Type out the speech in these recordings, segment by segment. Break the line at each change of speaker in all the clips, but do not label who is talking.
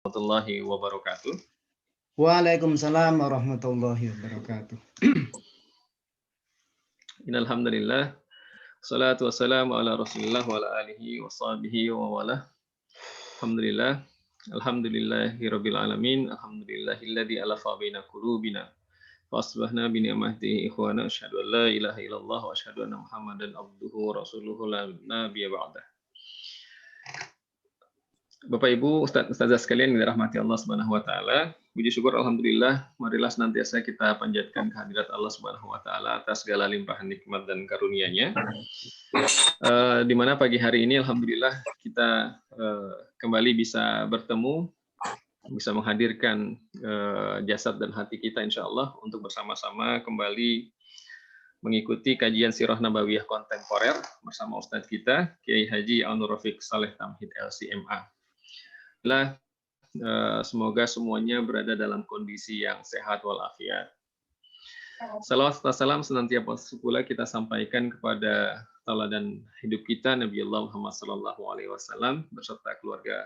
Warahmatullahi wabarakatuh.
Waalaikumsalam warahmatullahi wabarakatuh.
Innal hamdalillah, salatu wassalamu ala Rasulillah wa ala alihi wa sahbihi wa wala. Alhamdulillah, alhamdulillahirabbil alamin, alhamdulillahilladzi alafa baina qulubina. Fasbahna bi ni'matihi ikhwana asyhadu an la ilaha illallah wa asyhadu anna Muhammadan abduhu wa rasuluhu la nabiyya ba'dah. Bapak Ibu, Ustazah sekalian yang dirahmati Allah Subhanahu wa taala, puji syukur alhamdulillah, marilah senantiasa kita panjatkan kehadirat Allah Subhanahu wa taala atas segala limpahan nikmat dan karunia-Nya. Di mana pagi hari ini alhamdulillah kita kembali bisa bertemu, bisa menghadirkan jasad dan hati kita insyaallah untuk bersama-sama kembali mengikuti kajian Sirah Nabawiyah kontemporer bersama Ustadz kita Kiai Haji Al-Nur Rafiq Saleh Tamhid LCMA. Semoga semuanya berada dalam kondisi yang sehat walafiat. Salawat serta salam senantiasa pula kita sampaikan kepada tauladan hidup kita Nabi Allah Muhammad SAW beserta keluarga,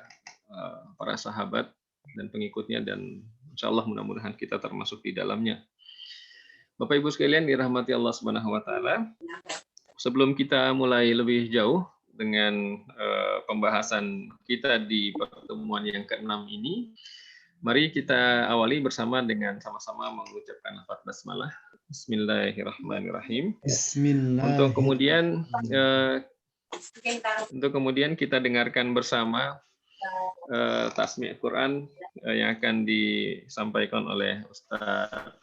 para sahabat dan pengikutnya, dan insya Allah mudah-mudahan kita termasuk di dalamnya. Bapak Ibu sekalian dirahmati Allah Subhanahu wa taala. Sebelum kita mulai lebih jauh dengan pembahasan kita di pertemuan yang ke-6 ini, mari kita awali bersama dengan sama-sama mengucapkan lafaz basmalah. Bismillahirrahmanirrahim.
Bismillahirrahmanirrahim.
Untuk kemudian kita dengarkan bersama tasmi' Quran yang akan disampaikan oleh Ustaz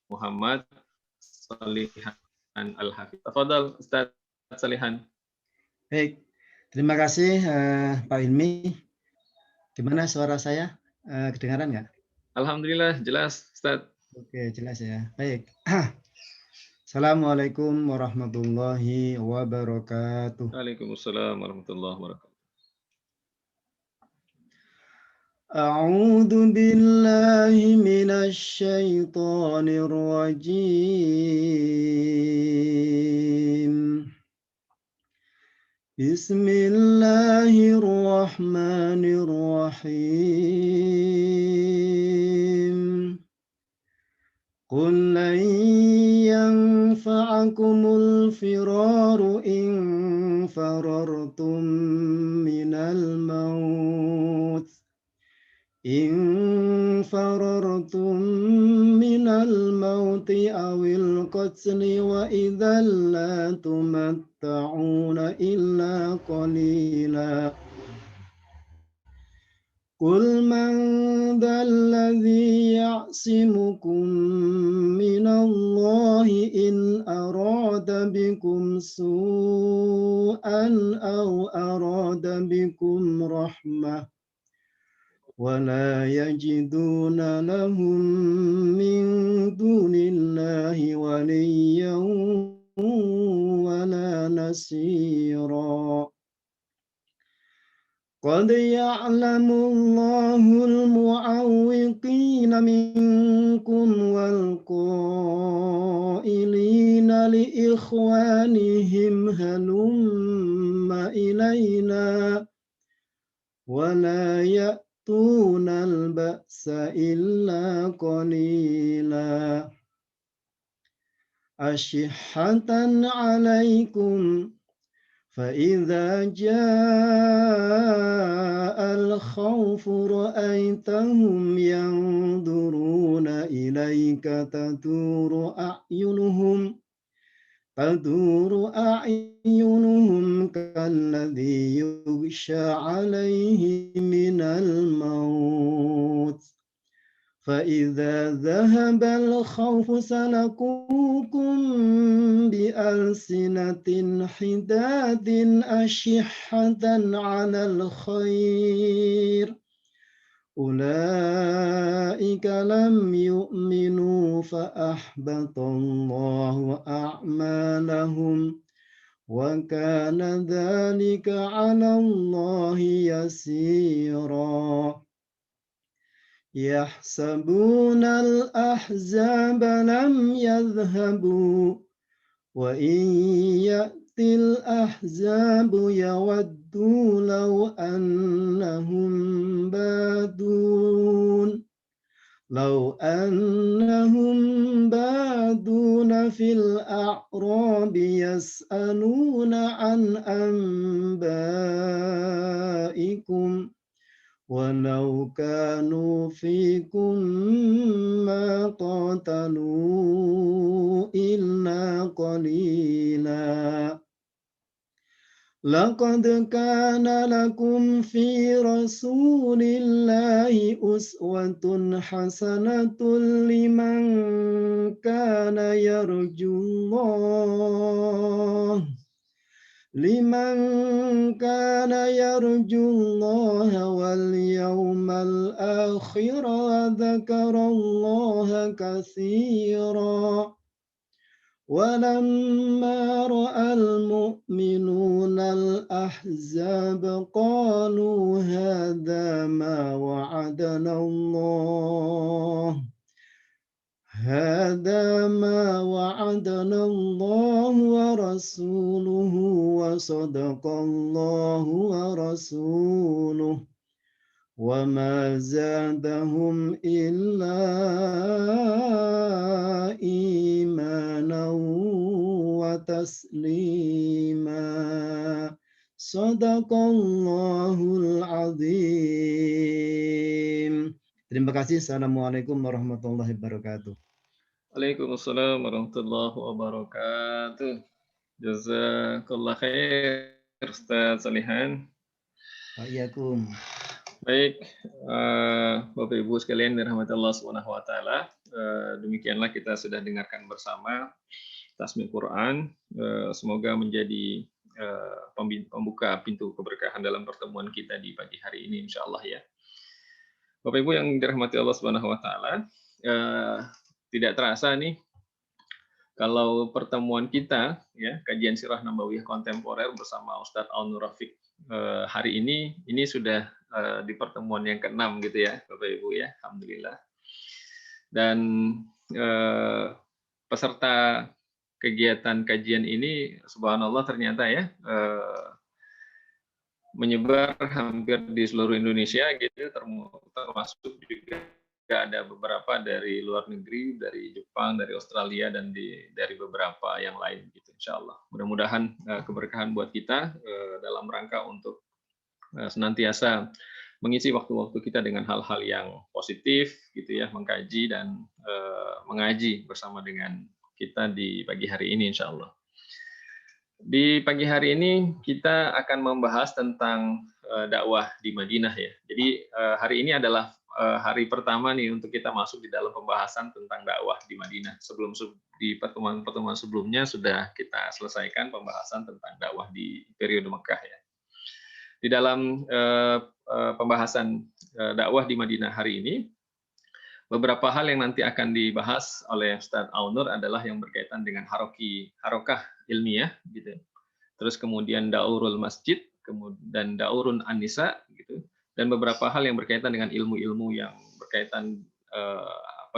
Muhammad Salihan Al-Hafidz. Tafadhal Ustaz Salihan.
Baik, terima kasih Pak Ilmi. Gimana suara saya? Kedengaran nggak?
Alhamdulillah jelas Ustaz.
Oke, jelas ya. Baik. Assalamualaikum warahmatullahi wabarakatuh.
Waalaikumsalam warahmatullahi wabarakatuh.
A'udzu billahi minasy syaithanir rajim. Bismillahirrahmanirrahim. Qul lan yanfa'akumul firaru in farartum minal maut. In farartum minal mauti awil qatli wa idzal la tumatta'una illa qalila. Qul man dzalladzi ya'simukum minallahi in arada bikum su'an aw arada bikum rahmah. ولا يجدون لهم من دون الله وليا ولا نصيرا قد يعلم الله المعوقين منكم والقائلين لإخوانهم هلم إلينا ولا يأتون البأس إلا قليلا أشحة عليكم فإذا جاء الخوف رأيتهم ينظرون إليك تدور أعينهم كالذي يغشى عليه من الموت فإذا ذهب الخوف سلكوكم بألسنة حداد أشحة على الخير أولئك لم يؤمنوا فأحبط الله أعمالهم وكان ذلك على الله يسيرا يحسبون الأحزاب لم يذهبوا وإن الأحزاب يودوا لو أنهم بادون في الأعراب يسألون عن أنبائكم ولو كانوا فيكم ما قاتلوا إلا قليلا لقد كان لكم في رسول الله أسوة حسنة كان يرجو الله لمن كان يرجو الله واليوم الآخر وذكر الله كثيرا ولما رأى المؤمنون الأحزاب قالوا هذا ما وعدنا الله ورسوله وصدق الله ورسوله وما زادهم إلا إيمانا وتسليما صدق الله العظيم. Terima kasih. Assalamualaikum warahmatullahi wabarakatuh.
Waalaikumsalam warahmatullahi wabarakatuh. Jazakallah khair, Ustaz Salihan.
Waalaikumsalam.
Baik, Bapak Ibu sekalian dirahmati Allah Subhanahu wa taala. Demikianlah kita sudah dengarkan bersama tasmih Quran. Semoga menjadi pembuka pintu keberkahan dalam pertemuan kita di pagi hari ini insyaallah ya. Bapak Ibu yang dirahmati Allah Subhanahu wa taala, tidak terasa nih kalau pertemuan kita ya, kajian sirah nabawiyah kontemporer bersama Ustadz Aun-Nur Rafiq hari ini sudah di pertemuan yang ke-6 gitu ya Bapak Ibu ya, alhamdulillah. Dan peserta kegiatan kajian ini subhanallah ternyata ya menyebar hampir di seluruh Indonesia gitu, termasuk juga ada beberapa dari luar negeri, dari Jepang, dari Australia, dan dari beberapa yang lain gitu insyaallah. Mudah-mudahan keberkahan buat kita dalam rangka untuk senantiasa mengisi waktu-waktu kita dengan hal-hal yang positif gitu ya, mengkaji dan mengaji bersama dengan kita di pagi hari ini insyaallah. Di pagi hari ini kita akan membahas tentang dakwah di Madinah ya. Jadi hari ini adalah hari pertama nih untuk kita masuk di dalam pembahasan tentang dakwah di Madinah. Di pertemuan-pertemuan sebelumnya sudah kita selesaikan pembahasan tentang dakwah di periode Mekah ya. Di dalam pembahasan dakwah di Madinah hari ini, beberapa hal yang nanti akan dibahas oleh Ustadz Aun-Nur adalah yang berkaitan dengan harokah ilmiah, gitu. Terus kemudian daurul masjid, kemudian daurun an-nisa, gitu. Dan beberapa hal yang berkaitan dengan ilmu-ilmu yang berkaitan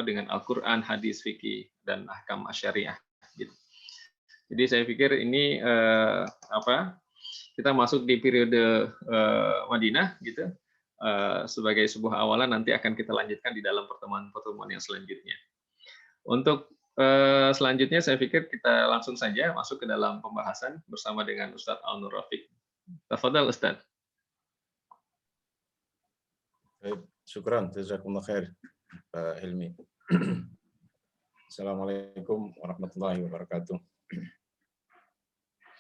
dengan Al-Quran, hadis, fikih, dan ahkam asyariah, gitu. Jadi saya pikir ini kita masuk di periode Madinah, gitu. Sebagai sebuah awalan nanti akan kita lanjutkan di dalam pertemuan-pertemuan yang selanjutnya. Untuk selanjutnya saya pikir kita langsung saja masuk ke dalam pembahasan bersama dengan Ustadz Aun-Nur Rafiq. Tafadhal Ustadz.
Baik, syukran, jazakumullah khair, Pak Hilmi. Assalamualaikum warahmatullahi wabarakatuh.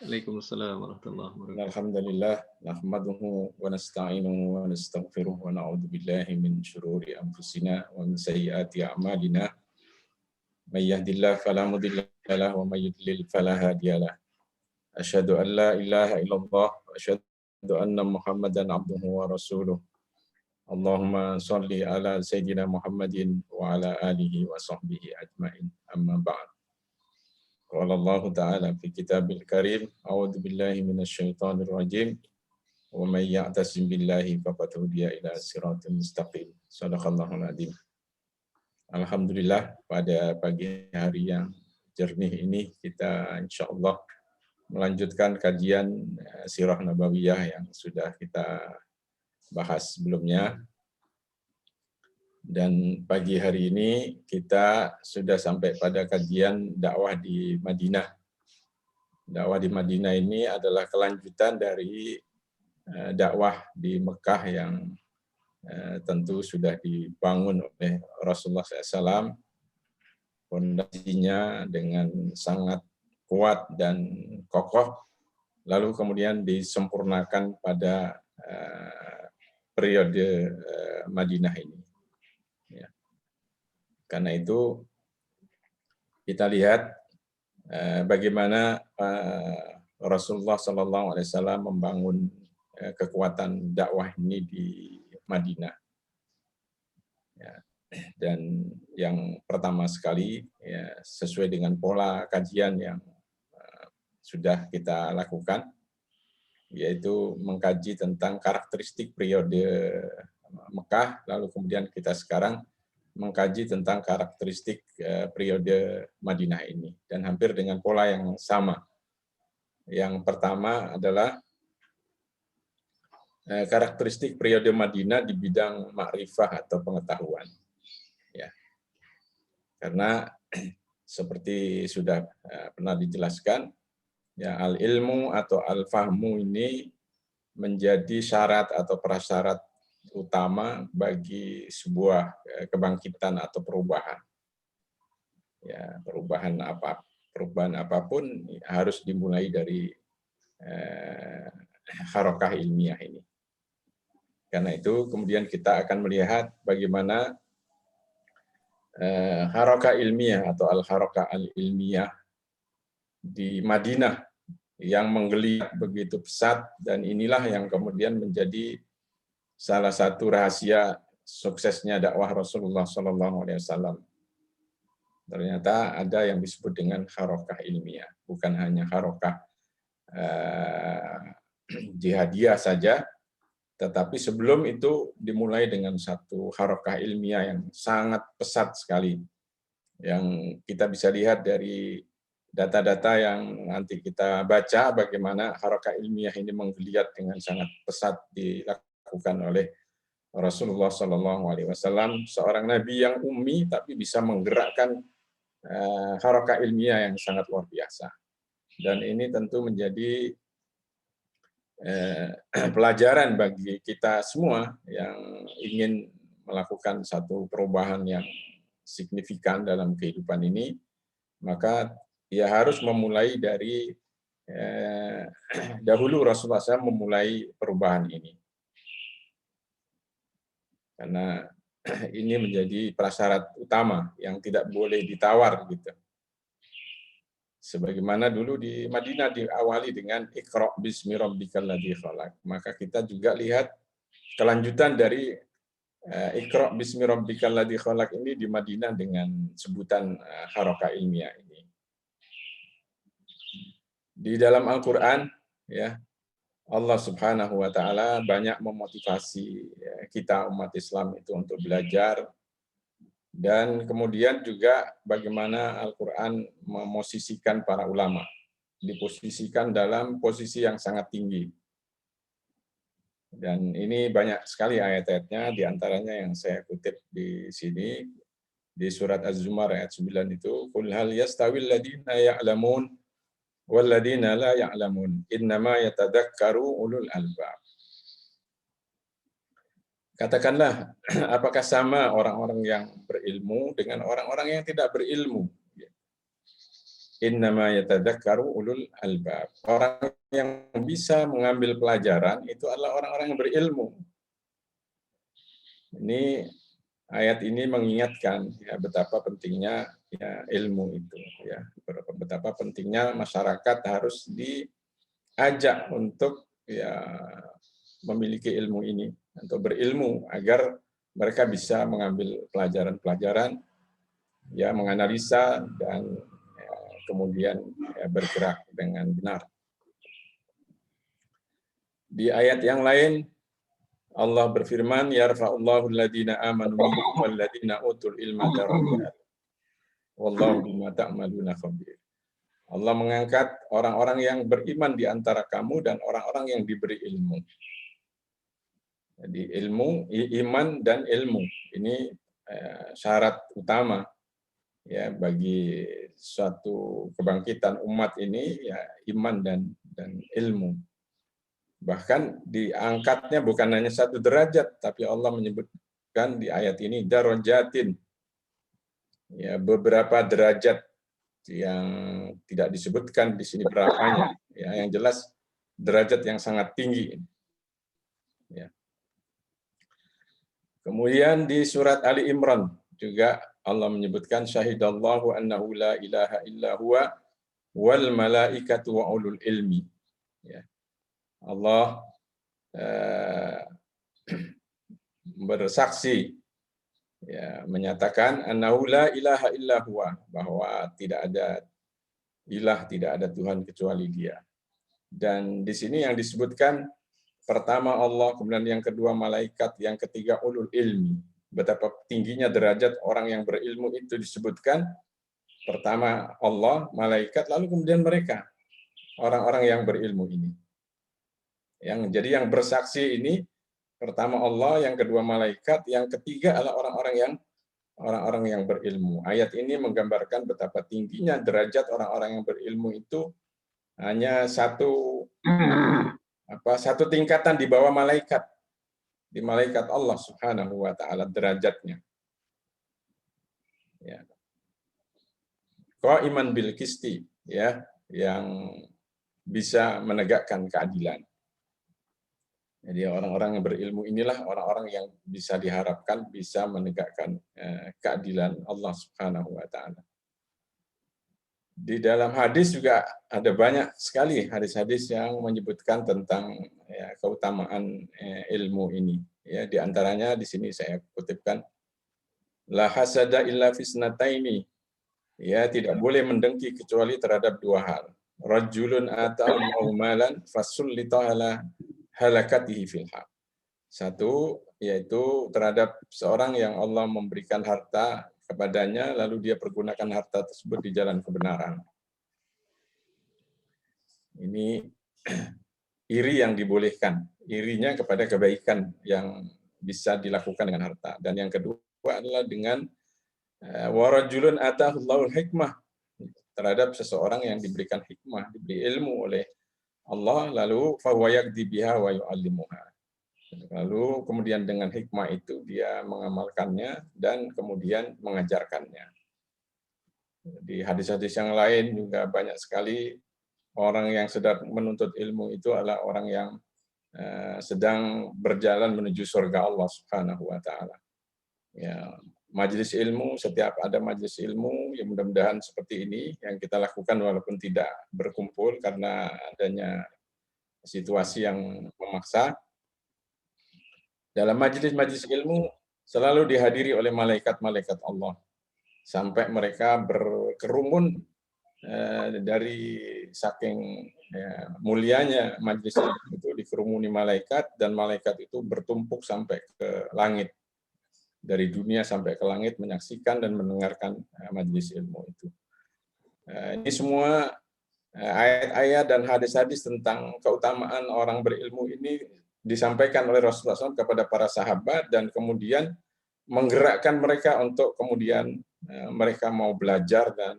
Waalaikumsalam warahmatullahi wabarakatuh.
Alhamdulillah, nahmaduhu wa nasta'inuhu wa nastaghfiruh wa na'udzu billahi min syururi anfusina wa min sayyiati a'malina. May yahdihillahu fala mudilla lahu wa may yudlil fala hadiya lahu. Asyhadu an la ilaha illallah wa asyhadu anna Muhammadan abduhu wa rasuluh. Allahumma shalli ala sayyidina Muhammadin wa ala alihi wa sahbihi ajma'in. Amma ba'd. Qala Allah Ta'ala fi Kitabil Karim, a'udzu billahi minasyaitonir rajim. Wa may ya'tasim billahi faqad hudiya ila siratal mustaqim. Shadaqallahul adzim. Alhamdulillah pada pagi hari yang jernih ini kita insyaallah melanjutkan kajian Sirah Nabawiyah yang sudah kita bahas sebelumnya. Dan pagi hari ini kita sudah sampai pada kajian dakwah di Madinah. Dakwah di Madinah ini adalah kelanjutan dari dakwah di Mekah yang tentu sudah dibangun oleh Rasulullah SAW, fondasinya dengan sangat kuat dan kokoh, lalu kemudian disempurnakan pada periode Madinah ini. Ya. Karena itu kita lihat bagaimana Rasulullah SAW membangun kekuatan dakwah ini di Madinah. Ya. Dan yang pertama sekali, ya, sesuai dengan pola kajian yang sudah kita lakukan, yaitu mengkaji tentang karakteristik periode Mekah, lalu kemudian kita sekarang mengkaji tentang karakteristik periode Madinah ini, dan hampir dengan pola yang sama. Yang pertama adalah karakteristik periode Madinah di bidang makrifah atau pengetahuan. Ya. Karena seperti sudah pernah dijelaskan, ya, al-ilmu atau al-fahmu ini menjadi syarat atau prasyarat utama bagi sebuah kebangkitan atau perubahan. Ya, perubahan apapun harus dimulai dari harokah ilmiah ini. Karena itu kemudian kita akan melihat bagaimana harokah ilmiah atau al-harokah al-ilmiah di Madinah yang menggeliat begitu pesat, dan inilah yang kemudian menjadi salah satu rahasia suksesnya dakwah Rasulullah SAW. Ternyata ada yang disebut dengan harokah ilmiah, bukan hanya harokah jihadiyah saja, tetapi sebelum itu dimulai dengan satu harokah ilmiah yang sangat pesat sekali, yang kita bisa lihat dari data-data yang nanti kita baca bagaimana harokah ilmiah ini menggeliat dengan sangat pesat dilakukan oleh Rasulullah SAW, seorang nabi yang ummi tapi bisa menggerakkan harokah ilmiah yang sangat luar biasa. Dan ini tentu menjadi pelajaran bagi kita semua yang ingin melakukan satu perubahan yang signifikan dalam kehidupan ini, maka ya harus memulai dari dahulu Rasulullah SAW memulai perubahan ini. Karena ini menjadi prasyarat utama yang tidak boleh ditawar gitu. Sebagaimana dulu di Madinah diawali dengan Iqra' bismi rabbikal ladzi khalaq. Maka kita juga lihat kelanjutan dari Iqra' bismi rabbikal ladzi khalaq ini di Madinah dengan sebutan harokah ilmiah ini. Di dalam Al-Qur'an, ya, Allah Subhanahu wa taala banyak memotivasi kita umat Islam itu untuk belajar, dan kemudian juga bagaimana Al-Qur'an memosisikan para ulama, diposisikan dalam posisi yang sangat tinggi. Dan ini banyak sekali ayat-ayatnya, di antaranya yang saya kutip di sini di surat Az-Zumar ayat 9 itu, qul hal yastawil ladzina ya'lamun walladzina la ya'lamun innama yatadzakkaru ulul albab. Katakanlah, apakah sama orang-orang yang berilmu dengan orang-orang yang tidak berilmu? Innama yatadzakkaru ulul albab. Orang yang bisa mengambil pelajaran itu adalah orang-orang yang berilmu. Ini ayat ini mengingatkan ya betapa pentingnya ya ilmu itu, ya betapa pentingnya masyarakat harus diajak untuk ya memiliki ilmu ini, untuk berilmu agar mereka bisa mengambil pelajaran-pelajaran, ya menganalisa dan ya, kemudian ya, bergerak dengan benar. Di ayat yang lain Allah berfirman, yarfa'ullahu alladziina aamanu minkum walladziina utul ilma darajat. Wallahu bima ta'maluna khabir. Allah mengangkat orang-orang yang beriman di antara kamu dan orang-orang yang diberi ilmu. Jadi ilmu, iman dan ilmu ini syarat utama ya bagi suatu kebangkitan umat ini, ya iman dan ilmu. Bahkan diangkatnya bukan hanya satu derajat, tapi Allah menyebutkan di ayat ini darajatin, ya beberapa derajat yang tidak disebutkan di sini berapanya, ya yang jelas derajat yang sangat tinggi. Ya. Kemudian di surat Ali Imran juga Allah menyebutkan syahidallahu annahu la ilaha illa huwa wal malaikatu wa ulul ilmi. Ya. Allah bersaksi, ya, menyatakan annahu la ilaha illa huwa, bahwa tidak ada ilah, tidak ada Tuhan kecuali Dia. Dan di sini yang disebutkan pertama Allah, kemudian yang kedua malaikat, yang ketiga ulul ilmi. Betapa tingginya derajat orang yang berilmu itu disebutkan. Pertama Allah, malaikat, lalu kemudian mereka, orang-orang yang berilmu ini. Jadi yang bersaksi ini pertama Allah, yang kedua malaikat, yang ketiga adalah orang-orang yang berilmu. Ayat ini menggambarkan betapa tingginya derajat orang-orang yang berilmu itu hanya satu tingkatan di bawah malaikat. Di malaikat Allah Subhanahu wa taala derajatnya. Ya. Qaiman bil qisti, ya, yang bisa menegakkan keadilan. Jadi orang-orang yang berilmu inilah orang-orang yang bisa diharapkan bisa menegakkan keadilan Allah Subhanahu wa taala. Di dalam hadis juga ada banyak sekali hadis-hadis yang menyebutkan tentang keutamaan ilmu ini. Ya, di antaranya di sini saya kutipkan, la hasada illa fisnataini. Ya, tidak boleh mendengki kecuali terhadap dua hal. Rajulun ata'u malan fasullita ala halakatihi fil haq. Satu, yaitu terhadap seorang yang Allah memberikan harta kepadanya, lalu dia pergunakan harta tersebut di jalan kebenaran. Ini iri yang dibolehkan, irinya kepada kebaikan yang bisa dilakukan dengan harta. Dan yang kedua adalah dengan warajulun atahullahul hikmah, terhadap seseorang yang diberikan hikmah, diberi ilmu oleh Allah, lalu fahuwa yaqdi biha wa yu'allimuha. Lalu kemudian dengan hikmah itu dia mengamalkannya dan kemudian mengajarkannya. Di hadis-hadis yang lain juga banyak sekali orang yang sedang menuntut ilmu itu adalah orang yang sedang berjalan menuju surga Allah Subhanahu wa taala. Ya, majelis ilmu, setiap ada majelis ilmu, ya mudah-mudahan seperti ini yang kita lakukan walaupun tidak berkumpul karena adanya situasi yang memaksa. Dalam majelis-majelis ilmu selalu dihadiri oleh malaikat-malaikat Allah. Sampai mereka berkerumun dari saking mulianya majelis ilmu itu dikerumuni malaikat, dan malaikat itu bertumpuk sampai ke langit. Dari dunia sampai ke langit menyaksikan dan mendengarkan majelis ilmu itu. Ini semua ayat-ayat dan hadis-hadis tentang keutamaan orang berilmu ini disampaikan oleh Rasulullah SAW kepada para sahabat, dan kemudian menggerakkan mereka untuk kemudian mereka mau belajar dan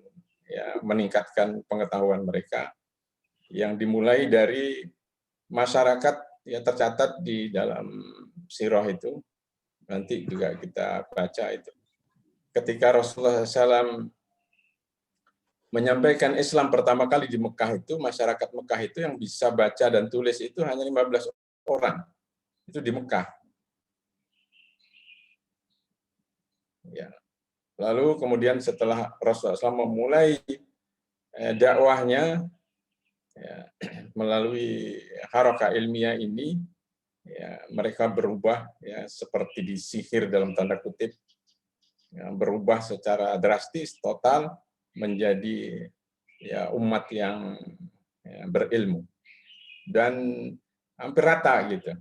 meningkatkan pengetahuan mereka, yang dimulai dari masyarakat yang tercatat di dalam sirah itu. Nanti juga kita baca itu. Ketika Rasulullah SAW menyampaikan Islam pertama kali di Mekah itu, masyarakat Mekah itu yang bisa baca dan tulis itu hanya 15 orang. Itu di Mekah. Ya. Lalu kemudian setelah Rasulullah SAW memulai dakwahnya melalui harakah ilmiah ini, mereka berubah seperti disihir dalam tanda kutip, berubah secara drastis, total menjadi umat yang berilmu. Dan hampir rata gitu.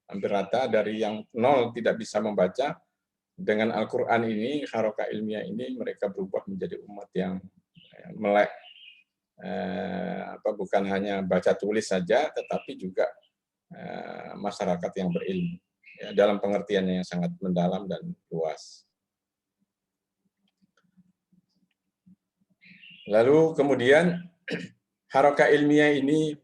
Hampir rata dari yang nol tidak bisa membaca, dengan Al-Quran ini, harakah ilmiah ini, mereka berubah menjadi umat yang melek bukan hanya baca tulis saja, tetapi juga masyarakat yang berilmu, ya, dalam pengertiannya yang sangat mendalam dan luas. Lalu kemudian harakah ilmiah ini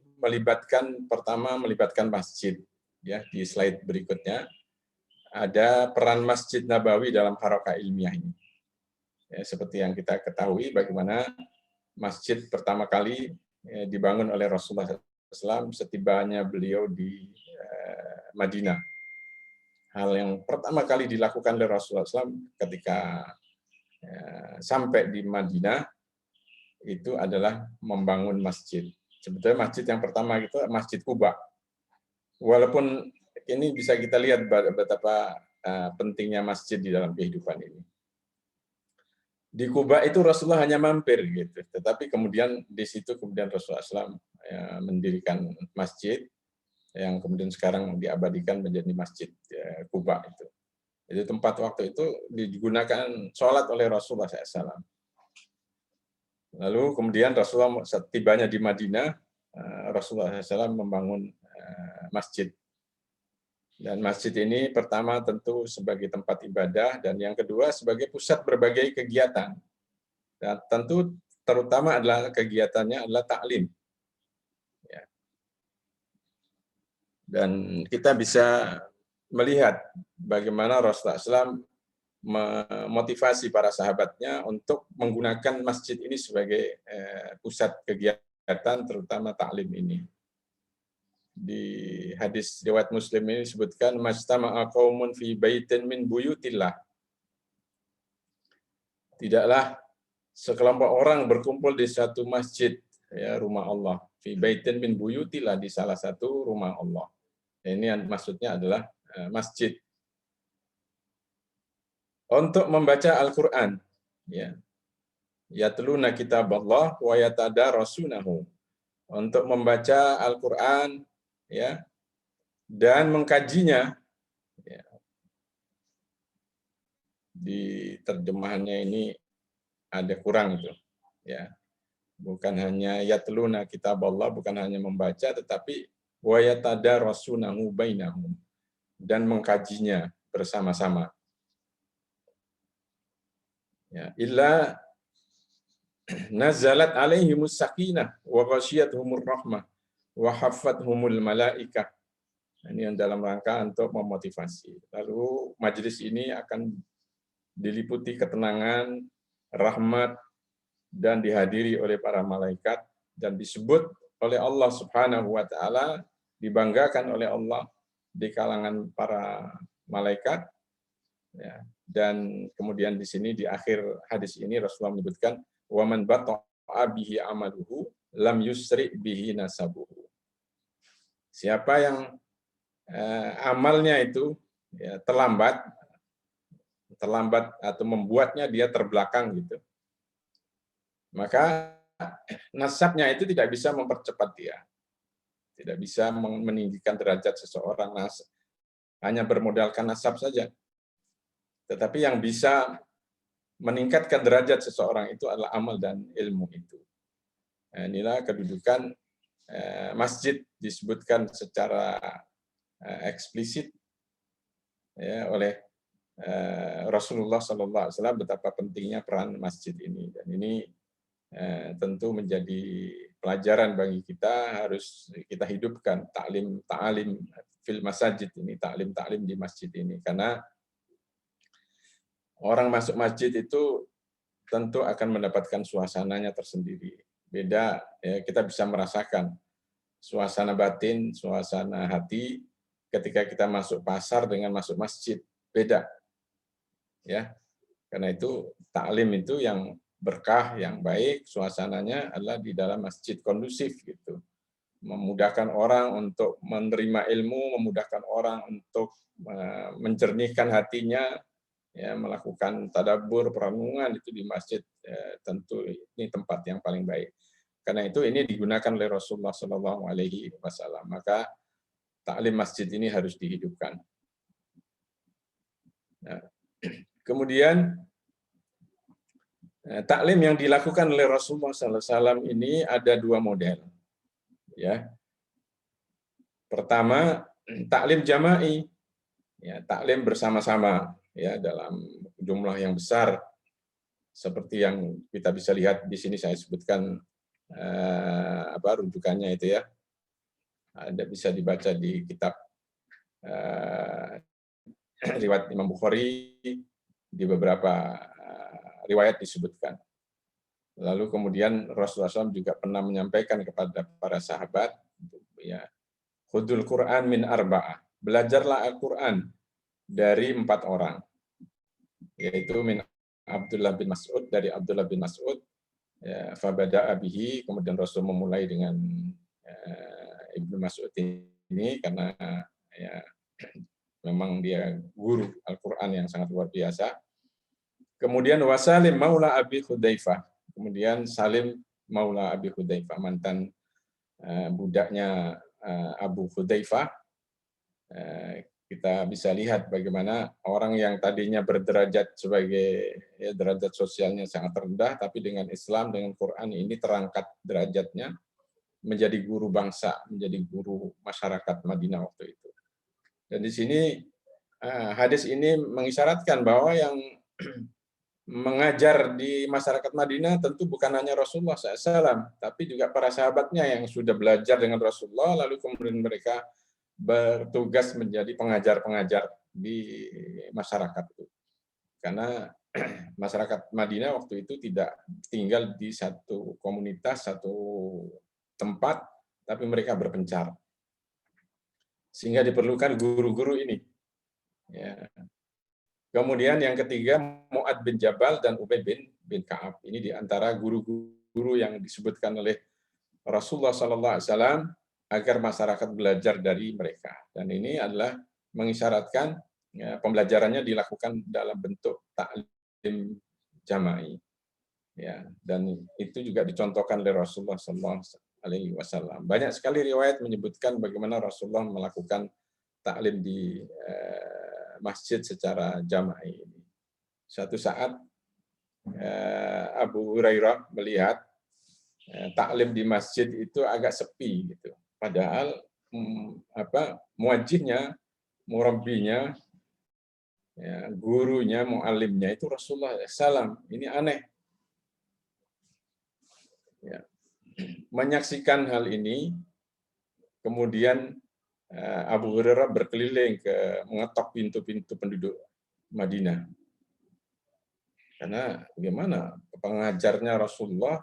pertama melibatkan masjid. Ya, di slide berikutnya ada peran Masjid Nabawi dalam harakah ilmiah ini. Ya, seperti yang kita ketahui bagaimana masjid pertama kali dibangun oleh Rasulullah SAW setibanya beliau di Madinah. Hal yang pertama kali dilakukan oleh Rasulullah SAW ketika sampai di Madinah itu adalah membangun masjid. Sebetulnya masjid yang pertama itu Masjid Quba. Walaupun ini bisa kita lihat betapa pentingnya masjid di dalam kehidupan ini. Di Quba itu Rasulullah hanya mampir gitu, tetapi kemudian di situ kemudian Rasulullah SAW mendirikan masjid yang kemudian sekarang diabadikan menjadi Masjid Quba itu. Jadi tempat waktu itu digunakan sholat oleh Rasulullah SAW. Lalu kemudian Rasulullah tibanya di Madinah, Rasulullah SAW membangun masjid. Dan masjid ini pertama tentu sebagai tempat ibadah, dan yang kedua sebagai pusat berbagai kegiatan. Dan tentu terutama adalah kegiatannya adalah taklim. Ya. Dan kita bisa melihat bagaimana Rasulullah SAW memotivasi para sahabatnya untuk menggunakan masjid ini sebagai pusat kegiatan, terutama taklim ini. Di hadis riwayat Muslim ini disebutkan majtama'a qaumun fi baitin min buyutillah. Tidaklah sekelompok orang berkumpul di satu masjid, ya, rumah Allah, fi baitin min buyutillah, di salah satu rumah Allah. Ini maksudnya adalah masjid. Untuk membaca Al-Qur'an, ya. Yatluna kitaballah wa yatadarasunahu. Untuk membaca Al-Qur'an, ya, dan mengkajinya. Ya. Di terjemahannya ini ada kurang itu, ya. Bukan hanya yatluna kitaballah, bukan hanya membaca, tetapi wa yatadarasunahu bainahum, dan mengkajinya bersama-sama. Ya, illa nazalat alaihimus sakinah wa ghasyiyatuhumur rahmah wa haffathumul malaikah. Ini yang dalam rangka untuk memotivasi. Lalu majelis ini akan diliputi ketenangan, rahmat, dan dihadiri oleh para malaikat, dan disebut oleh Allah Subhanahu wa taala, dibanggakan oleh Allah di kalangan para malaikat. Ya. Dan kemudian di sini di akhir hadis ini Rasulullah menyebutkan wa man bata'a bihi amaluhu lam yusri bihi nasabuhu. Siapa yang amalnya itu ya, terlambat atau membuatnya dia terbelakang gitu, maka nasabnya itu tidak bisa mempercepat dia, tidak bisa meninggikan derajat seseorang, hanya bermodalkan nasab saja. Tetapi yang bisa meningkatkan derajat seseorang itu adalah amal dan ilmu itu. Nah, inilah kedudukan masjid, disebutkan secara eksplisit ya, oleh Rasulullah SAW betapa pentingnya peran masjid ini. Dan ini tentu menjadi pelajaran bagi kita, harus kita hidupkan ta'lim fil masajid ini, ta'lim di masjid ini, karena orang masuk masjid itu tentu akan mendapatkan suasananya tersendiri. Beda, ya, kita bisa merasakan suasana batin, suasana hati ketika kita masuk pasar dengan masuk masjid. Beda. Ya. Karena itu taklim itu yang berkah, yang baik, suasananya adalah di dalam masjid, kondusif gitu. Memudahkan orang untuk menerima ilmu, memudahkan orang untuk mencernihkan hatinya, ya, melakukan tadabbur, perenungan itu di masjid, tentu ini tempat yang paling baik. Karena itu ini digunakan oleh Rasulullah SAW. Maka taklim masjid ini harus dihidupkan. Nah, kemudian Taklim yang dilakukan oleh Rasulullah SAW ini ada dua model. Ya, pertama taklim jama'i, ya, taklim bersama-sama, ya, dalam jumlah yang besar, seperti yang kita bisa lihat di sini saya sebutkan rujukannya itu, ya, ada bisa dibaca di kitab riwayat Imam Bukhari, di beberapa riwayat disebutkan. Lalu kemudian Rasulullah SAW juga pernah menyampaikan kepada para sahabat, ya, khudul Quran min arba'ah, belajarlah Al-Quran dari 4 orang, yaitu min Abdullah bin Mas'ud, dari Abdullah bin Mas'ud, ya, fabada'a bihi, kemudian Rasul memulai dengan Ibnu Mas'ud ini karena, ya, memang dia guru Al-Quran yang sangat luar biasa. Kemudian wasalim maula Abi Hudzaifah, kemudian Salim maula Abi Hudzaifah, mantan budaknya Abu Hudzaifah. Kita bisa lihat bagaimana orang yang tadinya berderajat sebagai, ya, derajat sosialnya sangat rendah, tapi dengan Islam, dengan Quran ini terangkat derajatnya menjadi guru bangsa, menjadi guru masyarakat Madinah waktu itu. Dan di sini hadis ini mengisyaratkan bahwa yang mengajar di masyarakat Madinah tentu bukan hanya Rasulullah SAW, tapi juga para sahabatnya yang sudah belajar dengan Rasulullah, lalu kemudian mereka bertugas menjadi pengajar-pengajar di masyarakat itu. Karena masyarakat Madinah waktu itu tidak tinggal di satu komunitas, satu tempat, tapi mereka berpencar. Sehingga diperlukan guru-guru ini. Ya. Kemudian yang ketiga, Mu'ad bin Jabal dan Ubaid bin Ka'ab. Ini di antara guru-guru yang disebutkan oleh Rasulullah SAW agar masyarakat belajar dari mereka. Dan ini adalah mengisyaratkan, ya, pembelajarannya dilakukan dalam bentuk taklim jama'i. Ya, dan itu juga dicontohkan oleh Rasulullah SAW. Banyak sekali riwayat menyebutkan bagaimana Rasulullah melakukan taklim di masjid secara jama'i. Suatu saat Abu Hurairah melihat taklim di masjid itu agak sepi gitu. Padahal muadzinnya, murabbinya, ya, gurunya, muallimnya itu Rasulullah SAW. Ini aneh. Ya. Menyaksikan hal ini, kemudian Abu Hurairah berkeliling mengetok pintu-pintu penduduk Madinah. Karena bagaimana pengajarnya Rasulullah,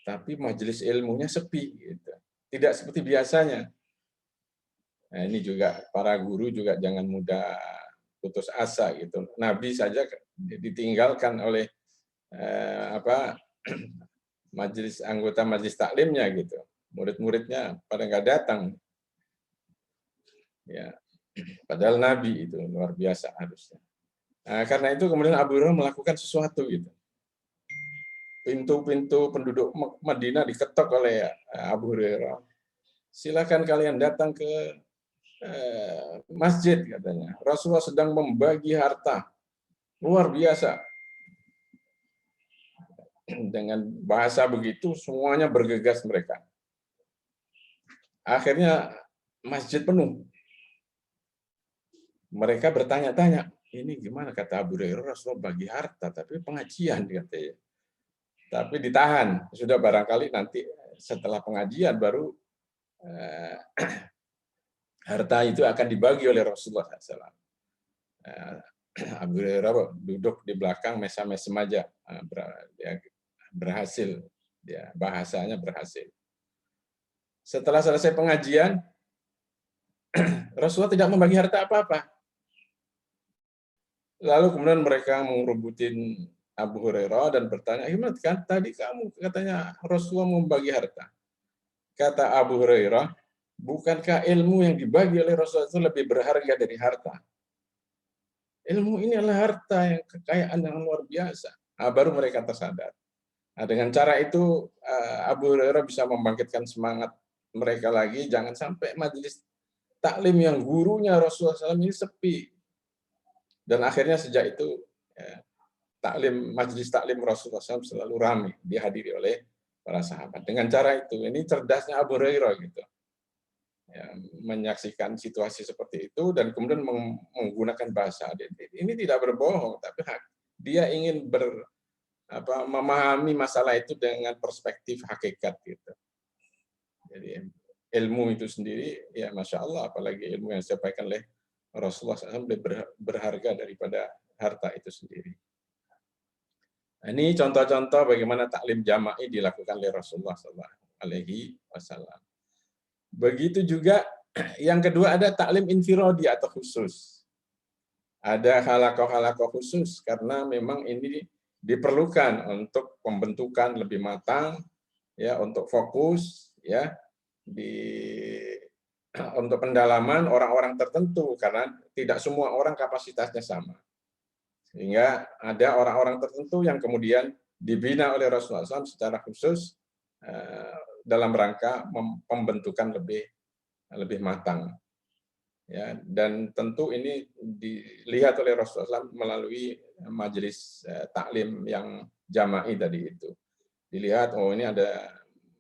tapi majelis ilmunya sepi, gitu. Tidak seperti biasanya. Nah, ini juga para guru juga jangan mudah putus asa, gitu. Nabi saja ditinggalkan oleh anggota majelis taklimnya, gitu. Murid-muridnya pada nggak datang. Ya, padahal Nabi itu luar biasa harusnya. Nah, karena itu kemudian Abu Hurairah melakukan sesuatu gitu. Pintu-pintu penduduk Madinah diketok oleh Abu Hurairah. Silakan kalian datang ke masjid, katanya. Rasulullah sedang membagi harta. Luar biasa. Dengan bahasa begitu semuanya bergegas mereka. Akhirnya masjid penuh. Mereka bertanya-tanya, ini gimana, kata Abu Hurairah, Rasulullah bagi harta, tapi pengajian, katanya. Tapi ditahan, sudah barangkali nanti setelah pengajian baru harta itu akan dibagi oleh Rasulullah SAW. Abu Hurairah duduk di belakang mesem-mesem aja, berhasil, ya, bahasanya berhasil. Setelah selesai pengajian, Rasulullah tidak membagi harta apa-apa. Lalu kemudian mereka mengerubutin Abu Hurairah dan bertanya, gimana kan tadi kamu katanya Rasulullah membagi harta. Kata Abu Hurairah, bukankah ilmu yang dibagi oleh Rasulullah itu lebih berharga dari harta? Ilmu ini adalah harta yang kekayaan yang luar biasa. Nah, baru mereka tersadar. Nah, dengan cara itu Abu Hurairah bisa membangkitkan semangat mereka lagi, jangan sampai majelis taklim yang gurunya Rasulullah SAW ini sepi. Dan akhirnya sejak itu majelis taklim Rasulullah SAW selalu ramai dihadiri oleh para sahabat. Dengan cara itu, ini cerdasnya Abu Hurairah gitu. Ya, menyaksikan situasi seperti itu dan kemudian menggunakan bahasa. Ini tidak berbohong, tapi dia ingin memahami masalah itu dengan perspektif hakikat gitu. Jadi ilmu itu sendiri, ya Masya Allah, apalagi ilmu yang disampaikan oleh Rasulullah SAW lebih berharga daripada harta itu sendiri. Nah, ini contoh-contoh bagaimana taklim jama'i dilakukan oleh Rasulullah SAW. Begitu juga yang kedua ada taklim infiradi atau khusus. Ada halakoh-halakoh khusus karena memang ini diperlukan untuk pembentukan lebih matang, ya, untuk fokus, ya, untuk pendalaman orang-orang tertentu karena tidak semua orang kapasitasnya sama. Sehingga ada orang-orang tertentu yang kemudian dibina oleh Rasulullah SAW secara khusus dalam rangka pembentukan lebih matang. Ya, dan tentu ini dilihat oleh Rasulullah SAW melalui majelis taklim yang jama'i tadi itu. Dilihat, oh ini ada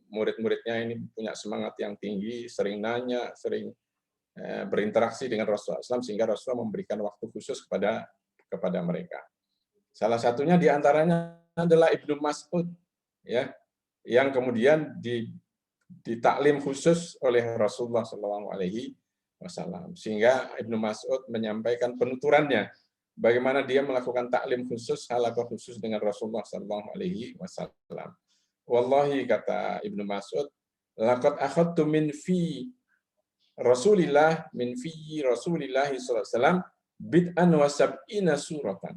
murid-muridnya ini punya semangat yang tinggi, sering nanya, sering berinteraksi dengan Rasulullah SAW, sehingga Rasulullah memberikan waktu khusus kepada mereka. Salah satunya diantaranya adalah Ibnu Mas'ud, ya, yang kemudian ditaklim khusus oleh Rasulullah SAW, sehingga Ibnu Mas'ud menyampaikan penuturannya bagaimana dia melakukan taklim khusus, halaqah khusus dengan Rasulullah SAW. Wallahi, kata Ibnu Mas'ud, laqad akhadtu min fi Rasulillah SAW bid'an wa sab'ina suratan.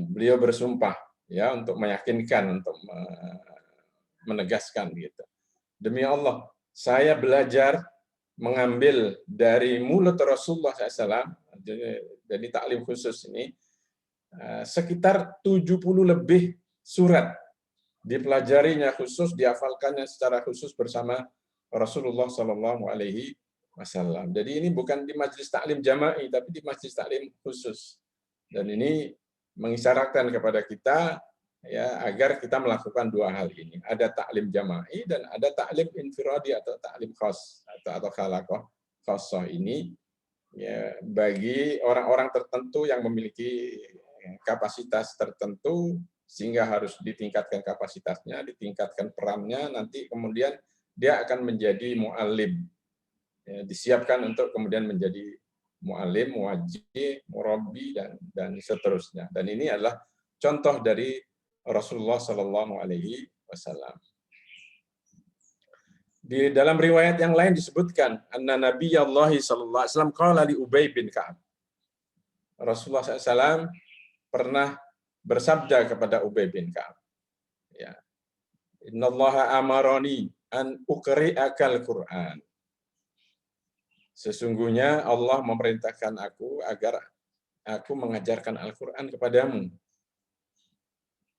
Beliau bersumpah, ya, untuk meyakinkan, untuk menegaskan gitu. Demi Allah, saya belajar mengambil dari mulut Rasulullah SAW, jadi taklim khusus ini, sekitar 70 lebih surat dipelajarinya khusus, dihafalkannya secara khusus bersama Rasulullah SAW. Jadi ini bukan di majelis taklim jama'i, tapi di majelis taklim khusus. Dan ini mengisyaratkan kepada kita, ya, agar kita melakukan dua hal ini. Ada taklim jama'i dan ada taklim infiradi atau taklim khas atau khalaqah khassah ini, ya, bagi orang-orang tertentu yang memiliki kapasitas tertentu sehingga harus ditingkatkan kapasitasnya, ditingkatkan perannya, nanti kemudian dia akan menjadi mu'allim. Ya, disiapkan untuk kemudian menjadi mu'allim, muwajjih, murabbi, dan seterusnya. Dan ini adalah contoh dari Rasulullah SAW. Di dalam riwayat yang lain disebutkan, anna Nabiyallahi sallallahu alaihi wasallam qala li Ubay bin Ka'ab. Rasulullah SAW pernah bersabda kepada Ubay bin Ka'ab, ya, innallaha amarani an uqri'akal Qur'an. Sesungguhnya Allah memerintahkan aku agar aku mengajarkan Al-Quran kepadamu.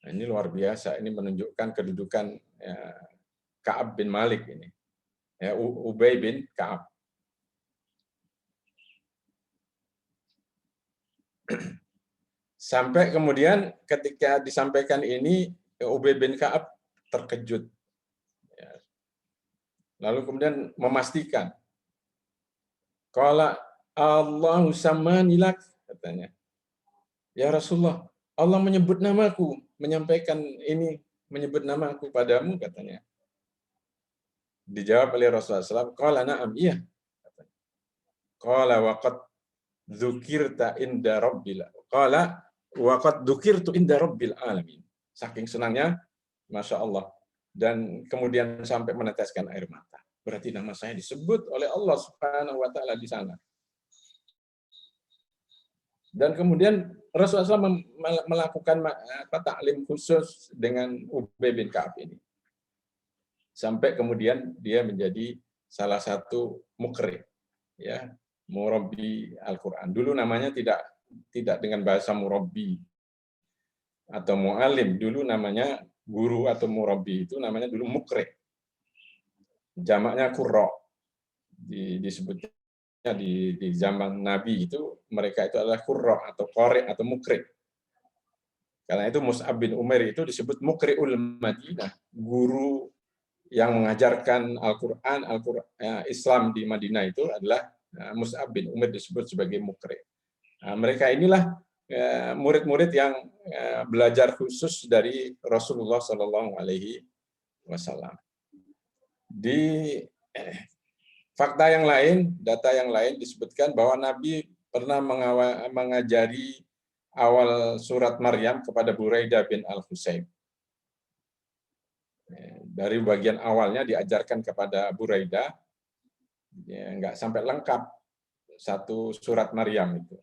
Nah, ini luar biasa. Ini menunjukkan kedudukan, ya, Ka'ab bin Malik ini. Ya, Ubay bin Ka'ab. Sampai kemudian ketika disampaikan ini, Ubay bin Ka'ab terkejut. Ya. Lalu kemudian memastikan, qala Allahu samanilak, katanya. Ya Rasulullah, Allah menyebut namaku, menyampaikan ini, menyebut namaku padamu, katanya. Dijawab oleh Rasulullah SAW, qala na'am, iya. Qala waqad dzukirta inda rabbil, qala waqad dzukirtu inda rabbil alamin. Saking senangnya, Masya Allah. Dan kemudian sampai meneteskan air mata. Berarti nama saya disebut oleh Allah Subhanahu wa taala di sana. Dan kemudian Rasulullah SAW melakukan taklim khusus dengan Ubay bin Ka'ab ini. Sampai kemudian dia menjadi salah satu muqri, ya, murabbi Al-Qur'an. Dulu namanya tidak dengan bahasa murabbi atau mu'alim. Dulu namanya guru atau murabbi itu namanya dulu muqri. Jamaknya qurra. Disebutnya di zaman Nabi itu mereka itu adalah qurra atau qari atau muqri. Karena itu Mus'ab bin Umair itu disebut Muqri'ul Madinah, guru yang mengajarkan Al-Quran, Islam di Madinah itu adalah Mus'ab bin Umair disebut sebagai Muqri'. Mereka inilah murid-murid yang belajar khusus dari Rasulullah Shallallahu Alaihi Wasallam. Di fakta yang lain, data yang lain disebutkan bahwa Nabi pernah mengajari awal surat Maryam kepada Buraidah bin Al-Husayb. Dari bagian awalnya diajarkan kepada Buraidah, ya, nggak sampai lengkap satu surat Maryam itu.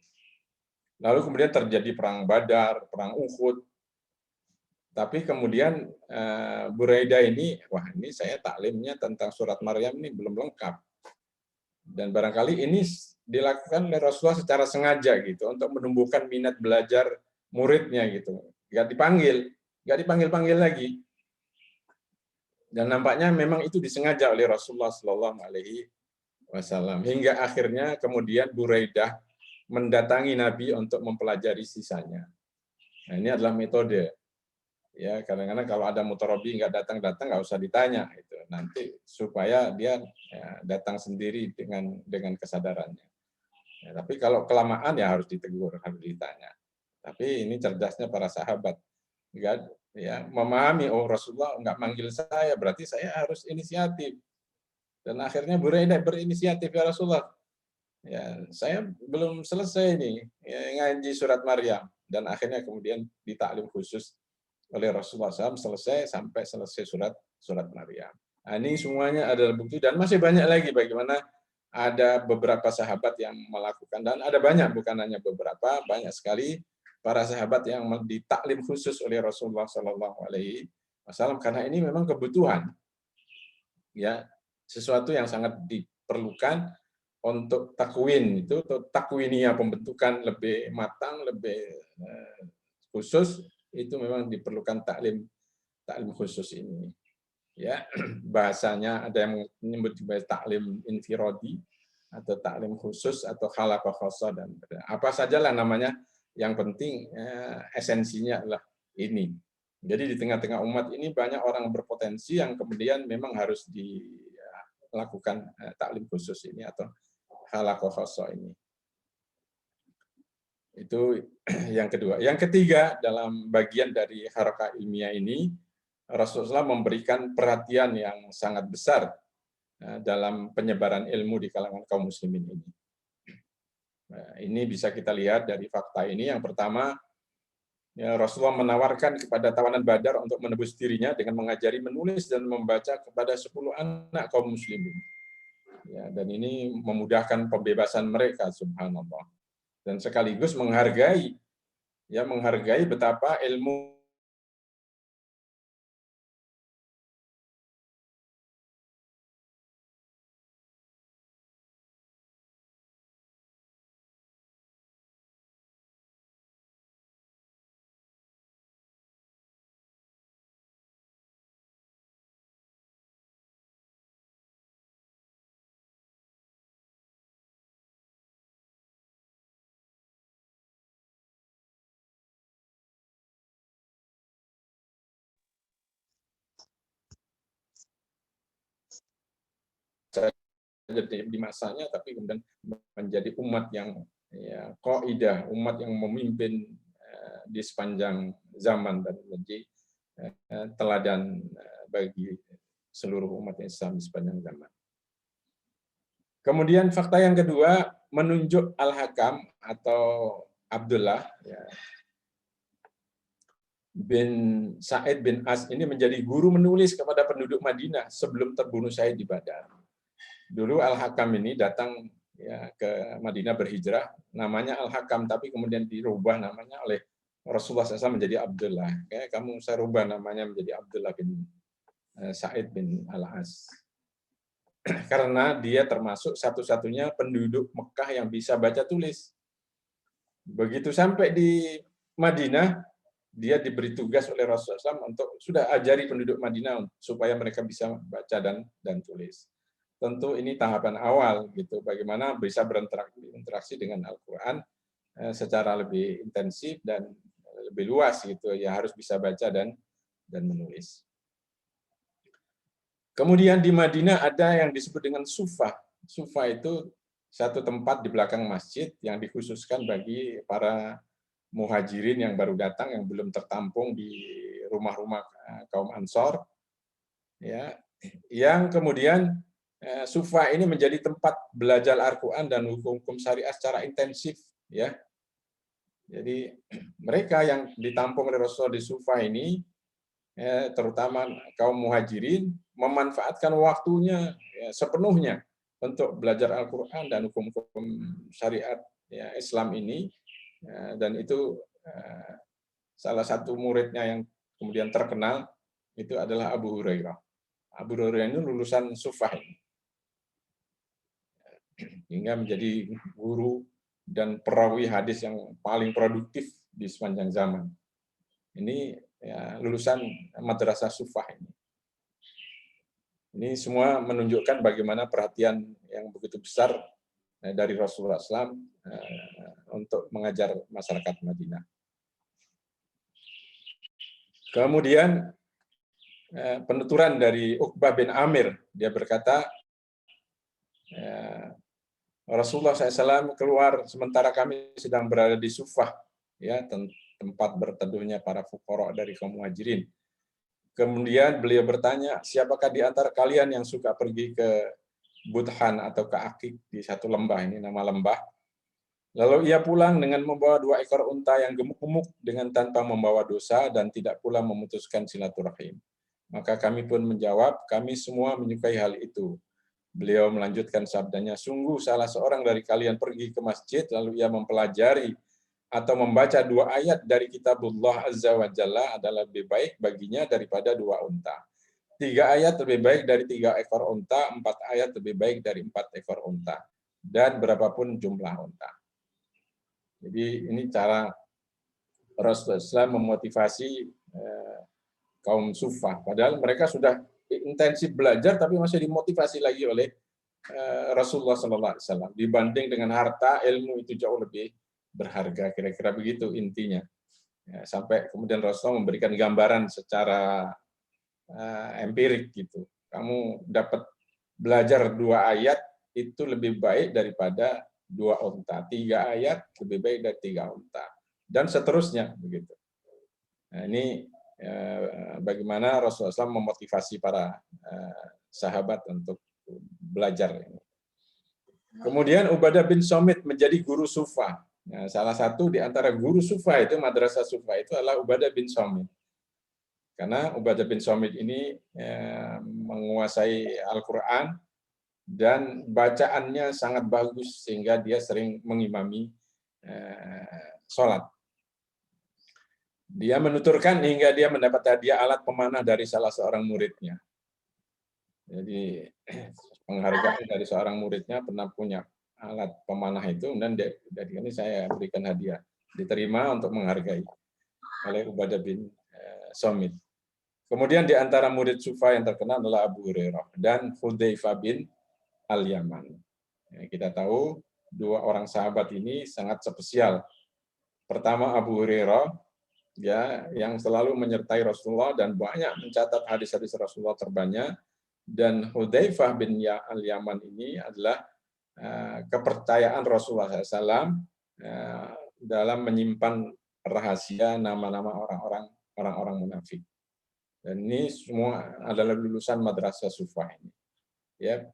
Lalu kemudian terjadi perang Badar, perang Uhud. Tapi kemudian Buraidah ini, wah ini saya taklimnya tentang surat Maryam ini belum lengkap. Dan barangkali ini dilakukan oleh Rasulullah secara sengaja gitu untuk menumbuhkan minat belajar muridnya gitu. Nggak dipanggil lagi. Dan nampaknya memang itu disengaja oleh Rasulullah Shallallahu Alaihi Wasallam. Hingga akhirnya kemudian Buraidah mendatangi Nabi untuk mempelajari sisanya. Nah, ini adalah metode. Ya, kadang-kadang kalau ada mutarabi nggak datang nggak usah ditanya itu. Nanti supaya dia datang sendiri dengan kesadarannya. Ya, tapi kalau kelamaan ya harus ditegur, harus ditanya. Tapi ini cerdasnya para sahabat. Nggak, ya, memahami, oh Rasulullah nggak manggil saya, berarti saya harus inisiatif. Dan akhirnya Buraidah berinisiatif, ya Rasulullah. Ya, saya belum selesai nih ngaji surat Maryam, dan akhirnya kemudian ditaklim khusus oleh Rasulullah SAW sampai selesai surat Maryam. Nah, ini semuanya adalah bukti, dan masih banyak lagi bagaimana ada beberapa sahabat yang melakukan, dan ada banyak, bukan hanya beberapa, banyak sekali para sahabat yang ditaklim khusus oleh Rasulullah SAW, karena ini memang kebutuhan, ya, sesuatu yang sangat diperlukan untuk takwin itu, takwiniyah, pembentukan lebih matang, lebih khusus, itu memang diperlukan taklim khusus ini. Ya, bahasanya ada yang menyebut sebagai taklim infiradi atau taklim khusus atau khalaqah khassah, dan apa sajalah namanya, yang penting esensinya adalah ini. Jadi di tengah-tengah umat ini banyak orang berpotensi yang kemudian memang harus dilakukan taklim khusus ini atau khalaqah khassah ini. Itu yang kedua. Yang ketiga, dalam bagian dari harakah ilmiah ini, Rasulullah memberikan perhatian yang sangat besar dalam penyebaran ilmu di kalangan kaum muslimin ini. Nah, ini bisa kita lihat dari fakta ini. Yang pertama, ya, Rasulullah menawarkan kepada tawanan Badar untuk menebus dirinya dengan mengajari menulis dan membaca kepada 10 anak kaum muslimin. Ya, dan ini memudahkan pembebasan mereka, subhanallah. Dan sekaligus menghargai betapa ilmu di masanya, tapi kemudian menjadi umat yang, ya, qaidah, umat yang memimpin di sepanjang zaman dan menjadi teladan bagi seluruh umat Islam di sepanjang zaman. Kemudian fakta yang kedua, menunjuk Al-Hakam atau Abdullah, ya, bin Sa'id bin As ini menjadi guru menulis kepada penduduk Madinah sebelum terbunuh syahid di Badar. Dulu Al-Hakam ini datang, ya, ke Madinah berhijrah, namanya Al-Hakam, tapi kemudian dirubah namanya oleh Rasulullah SAW menjadi Abdullah. Kayak kamu saya rubah namanya menjadi Abdullah bin Sa'id bin Al-As. Karena dia termasuk satu-satunya penduduk Mekah yang bisa baca tulis. Begitu sampai di Madinah, dia diberi tugas oleh Rasulullah SAW untuk sudah ajari penduduk Madinah supaya mereka bisa baca dan tulis. Tentu ini tahapan awal gitu, bagaimana bisa berinteraksi dengan Al-Quran secara lebih intensif dan lebih luas gitu ya, harus bisa baca dan menulis. Kemudian di Madinah ada yang disebut dengan Sufah. Sufah itu satu tempat di belakang masjid yang dikhususkan bagi para muhajirin yang baru datang, yang belum tertampung di rumah-rumah kaum Ansor, ya, yang kemudian Sufah ini menjadi tempat belajar Al-Quran dan hukum-hukum syariah secara intensif, ya. Jadi mereka yang ditampung oleh Rasulullah di Sufah ini, terutama kaum muhajirin, memanfaatkan waktunya sepenuhnya untuk belajar Al-Quran dan hukum-hukum syariat ya, Islam ini, dan itu salah satu muridnya yang kemudian terkenal itu adalah Abu Hurairah. Abu Hurairah ini lulusan Sufah ini, hingga menjadi guru dan perawi hadis yang paling produktif di sepanjang zaman. Ini ya, lulusan madrasah Sufah ini. Ini semua menunjukkan bagaimana perhatian yang begitu besar dari Rasulullah SAW untuk mengajar masyarakat Madinah. Kemudian penuturan dari Uqbah bin Amir, dia berkata, Rasulullah SAW keluar sementara kami sedang berada di Sufah, ya, tempat berteduhnya para fuqara dari kaum muhajirin. Kemudian beliau bertanya, siapakah di antara kalian yang suka pergi ke Budhan atau ke Akik di satu lembah, ini nama lembah. Lalu ia pulang dengan membawa 2 ekor unta yang gemuk-gemuk dengan tanpa membawa dosa dan tidak pula memutuskan silaturahim. Maka kami pun menjawab, kami semua menyukai hal itu. Beliau melanjutkan sabdanya, sungguh salah seorang dari kalian pergi ke masjid lalu ia mempelajari atau membaca 2 ayat dari kitabullah Azza wa Jalla adalah lebih baik baginya daripada 2 unta. 3 ayat lebih baik dari 3 ekor unta, 4 ayat lebih baik dari 4 ekor unta. Dan berapapun jumlah unta. Jadi ini cara Rasulullah memotivasi kaum Sufah. Padahal mereka sudah intensif belajar, tapi masih dimotivasi lagi oleh Rasulullah SAW. Dibanding dengan harta, ilmu itu jauh lebih berharga, kira-kira begitu intinya. Ya, sampai kemudian Rasulullah memberikan gambaran secara empirik gitu. Kamu dapat belajar 2 ayat itu lebih baik daripada 2 unta. 3 ayat lebih baik dari 3 unta. Dan seterusnya begitu. Nah, ini bagaimana Rasulullah SAW memotivasi para sahabat untuk belajar. Kemudian Ubadah bin Somit menjadi guru Sufah. Nah, salah satu di antara guru Sufah itu, madrasah Sufah itu adalah Ubadah bin Somit. Karena Ubadah bin Somit ini menguasai Al-Quran dan bacaannya sangat bagus sehingga dia sering mengimami sholat. Dia menuturkan hingga dia mendapat hadiah alat pemanah dari salah seorang muridnya. Jadi penghargaan dari seorang muridnya pernah punya alat pemanah itu, dan dari ini saya berikan hadiah. Diterima untuk menghargai oleh Ubadah bin Somit. Kemudian di antara murid Sufah yang terkenal adalah Abu Hurairah dan Hudzaifah bin Al-Yaman. Kita tahu 2 orang sahabat ini sangat spesial. Pertama Abu Hurairah, ya, yang selalu menyertai Rasulullah dan banyak mencatat hadis-hadis Rasulullah terbanyak. Dan Hudzaifah bin Al-Yaman ini adalah kepercayaan Rasulullah SAW dalam menyimpan rahasia nama-nama orang-orang munafik. Dan ini semua adalah lulusan madrasah Sufah ini. Ya,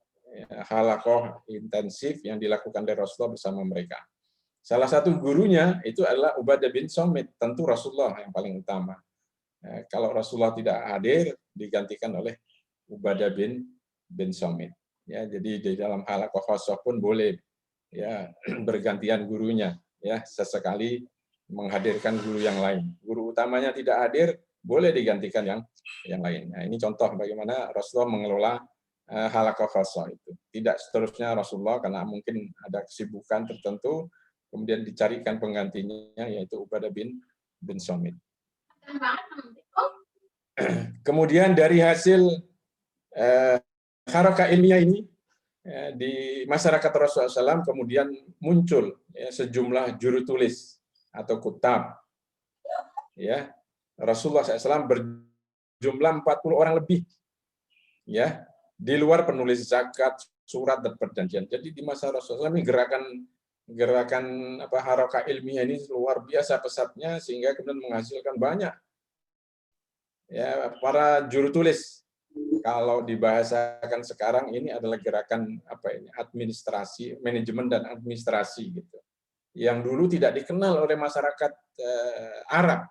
halaqah intensif yang dilakukan oleh Rasulullah bersama mereka. Salah satu gurunya itu adalah Ubadah bin Somit, tentu Rasulullah yang paling utama. Kalau Rasulullah tidak hadir, digantikan oleh Ubadah bin Somit. Ya, jadi di dalam halaqah khassah pun boleh ya bergantian gurunya, ya, sesekali menghadirkan guru yang lain. Guru utamanya tidak hadir, boleh digantikan yang lain. Nah, ini contoh bagaimana Rasulullah mengelola halaqah khassah itu. Tidak seterusnya Rasulullah karena mungkin ada kesibukan tertentu, kemudian dicarikan penggantinya yaitu Ubadah bin Somit. Kemudian dari hasil harakah ilmiah ini di masyarakat Rasulullah SAW kemudian muncul ya, sejumlah juru tulis atau kutab ya, Rasulullah SAW berjumlah 40 orang lebih, ya, di luar penulis zakat, surat dan perjanjian. Jadi di masa Rasulullah ini gerakan harakah ilmiah ini luar biasa pesatnya, sehingga kemudian menghasilkan banyak, ya, para juru tulis. Kalau dibahasakan sekarang ini adalah gerakan administrasi, manajemen dan administrasi gitu. Yang dulu tidak dikenal oleh masyarakat Arab.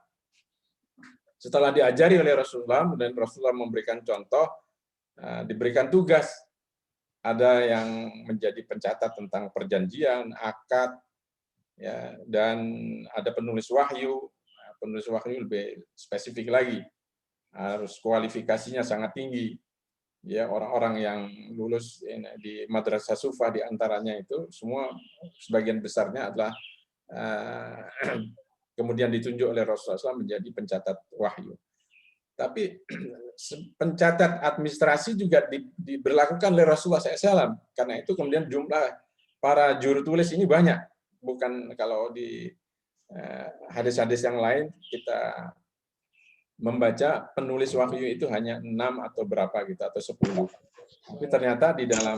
Setelah diajari oleh Rasulullah dan Rasulullah memberikan contoh, diberikan tugas, ada yang menjadi pencatat tentang perjanjian, akad, ya, dan ada penulis wahyu. Penulis wahyu lebih spesifik lagi, harus kualifikasinya sangat tinggi. Ya, orang-orang yang lulus di Madrasah Sufah di antaranya itu semua sebagian besarnya adalah kemudian ditunjuk oleh Rasulullah SAW menjadi pencatat wahyu. Tapi pencatat administrasi juga diberlakukan oleh Rasulullah SAW. Karena itu kemudian jumlah para juru tulis ini banyak. Bukan kalau di hadis-hadis yang lain kita membaca penulis wahyu itu hanya 6 atau berapa gitu, atau 10. Tapi ternyata di dalam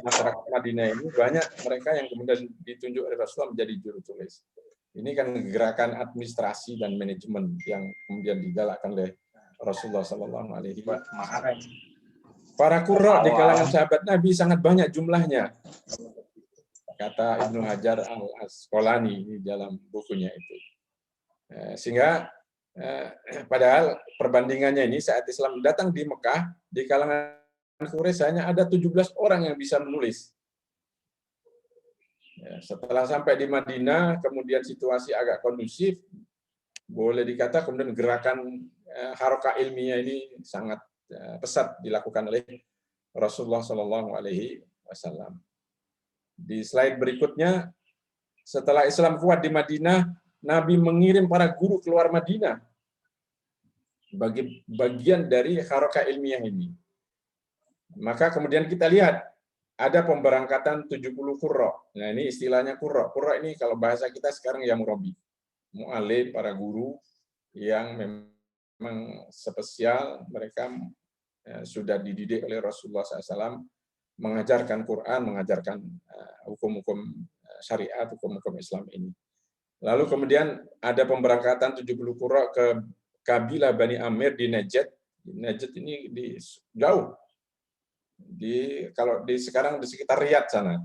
masyarakat Madinah ini banyak mereka yang kemudian ditunjuk oleh Rasulullah menjadi juru tulis. Ini kan gerakan administrasi dan manajemen yang kemudian digalakkan oleh Rasulullah SAW. Para qurra di kalangan sahabat Nabi sangat banyak jumlahnya, kata Ibnu Hajar al-Asqalani di dalam bukunya itu. Sehingga padahal perbandingannya ini saat Islam datang di Mekah, di kalangan Quraisy hanya ada 17 orang yang bisa menulis. Setelah sampai di Madinah, kemudian situasi agak kondusif, boleh dikata kemudian gerakan harakah ilmiah ini sangat pesat dilakukan oleh Rasulullah SAW. Di slide berikutnya, setelah Islam kuat di Madinah, Nabi mengirim para guru keluar Madinah bagi bagian dari harakah ilmiah ini. Maka kemudian kita lihat ada pemberangkatan 70 qurra. Nah, ini istilahnya qurra. Qurra ini kalau bahasa kita sekarang ya murabi. Mu'alim, para guru yang memang spesial, mereka sudah dididik oleh Rasulullah SAW, mengajarkan Quran, mengajarkan hukum-hukum syariat, hukum-hukum Islam ini. Lalu kemudian ada pemberangkatan 70 qurra ke kabilah Bani Amir di Najd. Najd ini jauh. Kalau sekarang di sekitar Riyadh sana.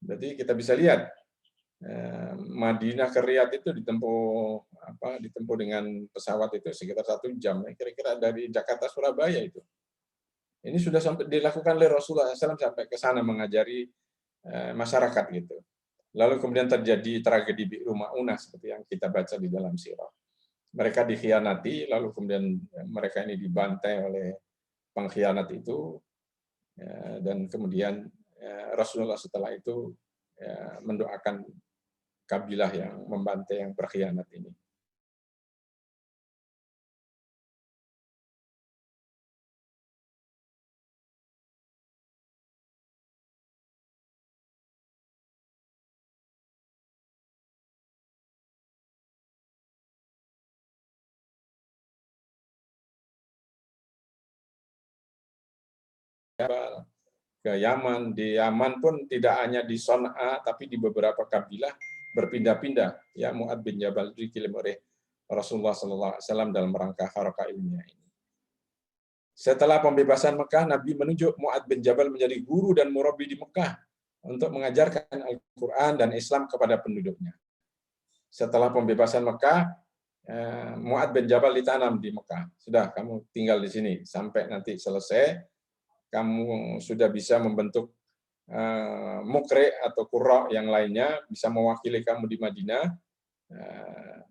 Berarti kita bisa lihat Madinah ke Riyadh itu ditempuh dengan pesawat itu sekitar 1 jam. Kira-kira dari Jakarta Surabaya itu. Ini sudah sampai dilakukan oleh Rasulullah SAW sampai ke sana mengajari masyarakat gitu. Lalu kemudian terjadi tragedi Bi'ru Ma'unah seperti yang kita baca di dalam sirah. Mereka dikhianati, lalu kemudian mereka ini dibantai oleh pengkhianat itu, dan kemudian Rasulullah setelah itu mendoakan kabilah yang membantai yang berkhianat ini. Ke Yaman. Di Yaman pun tidak hanya di Son'a, tapi di beberapa kabilah berpindah-pindah. Ya, Mu'ad bin Jabal dikirim oleh Rasulullah SAW dalam rangka harakah ilmiah ini. Setelah pembebasan Mekah, Nabi menunjuk Mu'ad bin Jabal menjadi guru dan murabi di Mekah untuk mengajarkan Al-Quran dan Islam kepada penduduknya. Setelah pembebasan Mekah, Mu'ad bin Jabal ditanam di Mekah. Sudah, kamu tinggal di sini sampai nanti selesai. Kamu sudah bisa membentuk mukri atau qurra yang lainnya, bisa mewakili kamu di Madinah,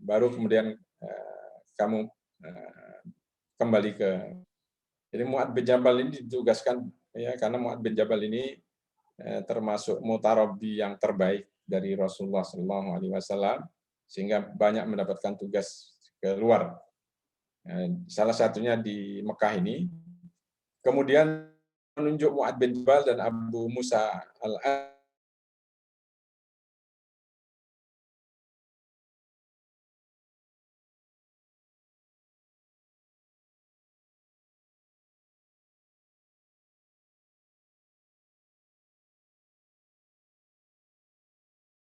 baru kemudian kamu kembali ke. Jadi Mu'ad bin Jabal ini ditugaskan, ya, karena Mu'ad bin Jabal ini termasuk mutarabbi yang terbaik dari Rasulullah SAW, sehingga banyak mendapatkan tugas keluar. Salah satunya di Mekah ini. Kemudian menunjuk Mu'ad bin Jabal dan Abu Musa al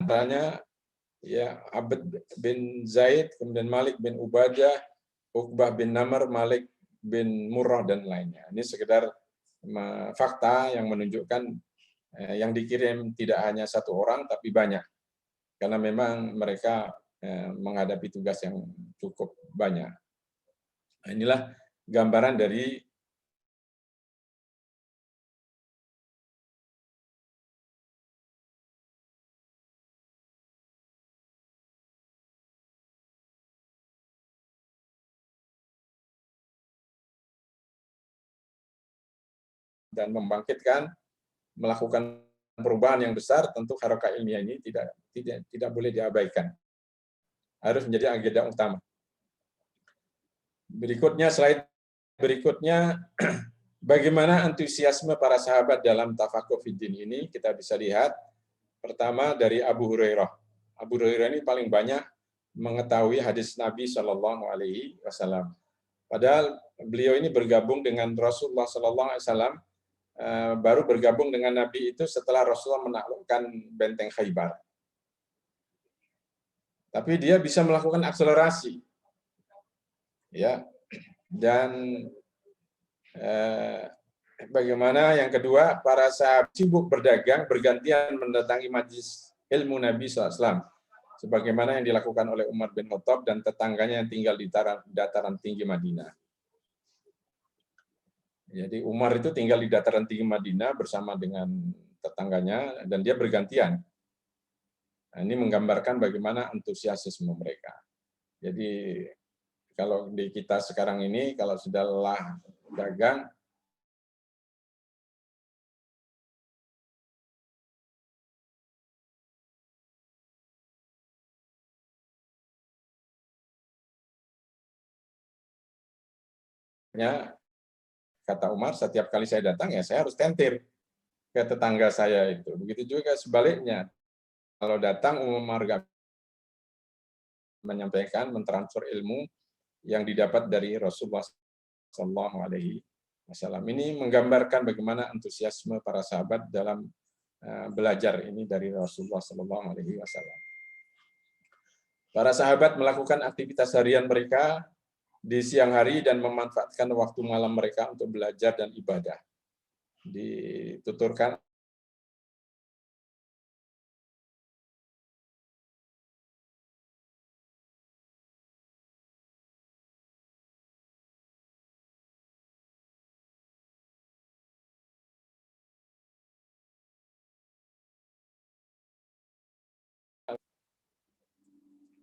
antaranya ya Abd bin Zaid, kemudian Malik bin Ubadah, Uqbah bin Namr, Malik bin Murrah, dan lainnya. Ini sekedar fakta yang menunjukkan yang dikirim tidak hanya satu orang, tapi banyak. Karena memang mereka menghadapi tugas yang cukup banyak. Nah, inilah gambaran dari dan membangkitkan, melakukan perubahan yang besar. Tentu harakah ilmiah ini tidak boleh diabaikan. Harus menjadi agenda utama. Berikutnya, slide berikutnya, bagaimana antusiasme para sahabat dalam tafakuh fiddin ini kita bisa lihat. Pertama dari Abu Hurairah. Abu Hurairah ini paling banyak mengetahui hadis Nabi Shallallahu Alaihi Wasallam. Padahal beliau ini bergabung dengan Rasulullah Shallallahu Alaihi Wasallam, baru bergabung dengan Nabi itu setelah Rasulullah menaklukkan benteng Khaybar. Tapi dia bisa melakukan akselerasi, ya. Dan bagaimana yang kedua, para sahabat sibuk berdagang, bergantian mendatangi majlis ilmu Nabi SAW, sebagaimana yang dilakukan oleh Umar bin Khattab dan tetangganya yang tinggal di dataran tinggi Madinah. Jadi Umar itu tinggal di dataran tinggi Madinah bersama dengan tetangganya, dan dia bergantian. Nah, ini menggambarkan bagaimana antusiasme mereka. Jadi kalau di kita sekarang ini, kalau sudah lelah dagang, kata Umar, setiap kali saya datang ya saya harus tentir ke tetangga saya itu. Begitu juga sebaliknya. Kalau datang Umar menyampaikan, mentransfer ilmu yang didapat dari Rasulullah Shallallahu Alaihi Wasallam. Ini menggambarkan bagaimana antusiasme para sahabat dalam belajar ini dari Rasulullah Shallallahu Alaihi Wasallam. Para sahabat melakukan aktivitas harian mereka di siang hari dan memanfaatkan waktu malam mereka untuk belajar dan ibadah. Dituturkan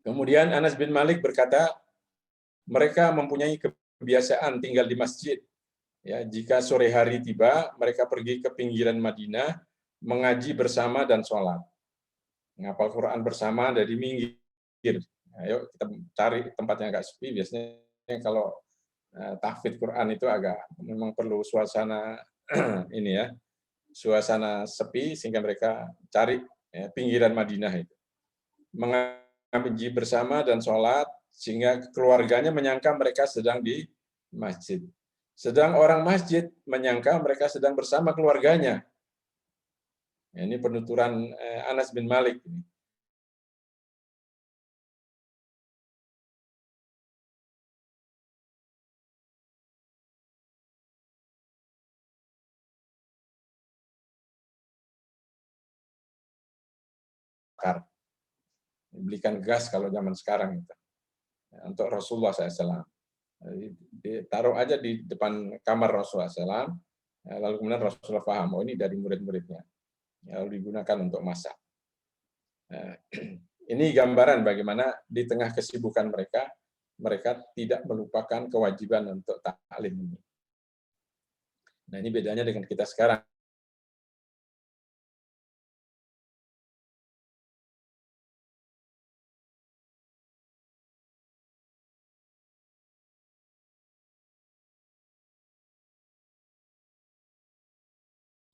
Kemudian Anas bin Malik berkata, mereka mempunyai kebiasaan tinggal di masjid. Ya, jika sore hari tiba, mereka pergi ke pinggiran Madinah, mengaji bersama dan sholat. Menghafal Quran bersama dari minggir. Ayo kita cari tempat yang agak sepi. Biasanya kalau tahfidz Quran itu memang perlu suasana ini ya, suasana sepi, sehingga mereka cari pinggiran Madinah itu. Mengaji bersama dan sholat, sehingga keluarganya menyangka mereka sedang di masjid. Sedang orang masjid menyangka mereka sedang bersama keluarganya. Ini penuturan Anas bin Malik. Belikan gas kalau zaman sekarang itu. Untuk Rasulullah SAW. Ditaruh aja di depan kamar Rasulullah SAW, lalu kemudian Rasulullah paham, oh ini dari murid-muridnya. Lalu digunakan untuk masak. Ini gambaran bagaimana di tengah kesibukan mereka, mereka tidak melupakan kewajiban untuk taklim ini. Nah, ini bedanya dengan kita sekarang.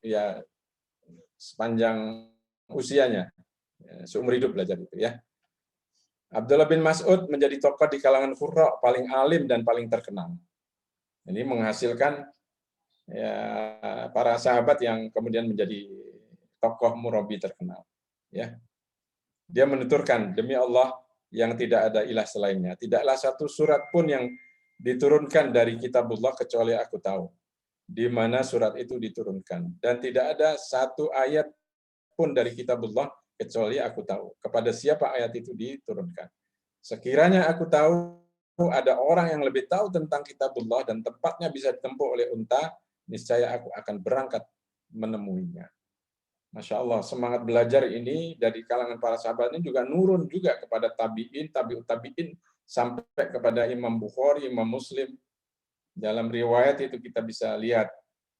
Ya, sepanjang usianya, seumur hidup belajar itu ya. Abdullah bin Mas'ud menjadi tokoh di kalangan qurra paling alim dan paling terkenal. Ini menghasilkan ya, para sahabat yang kemudian menjadi tokoh murabi terkenal. Ya. Dia menuturkan, demi Allah yang tidak ada ilah selainnya, tidaklah satu surat pun yang diturunkan dari kitabullah kecuali aku tahu di mana surat itu diturunkan, dan tidak ada satu ayat pun dari kitabullah kecuali aku tahu kepada siapa ayat itu diturunkan. Sekiranya aku tahu ada orang yang lebih tahu tentang kitabullah dan tempatnya bisa ditempuh oleh unta, niscaya aku akan berangkat menemuinya. Masya Allah, semangat belajar ini dari kalangan para sahabat ini juga nurun juga kepada tabi'in, tabi'ut tabi'in, sampai kepada Imam Bukhari, Imam Muslim. Dalam riwayat itu kita bisa lihat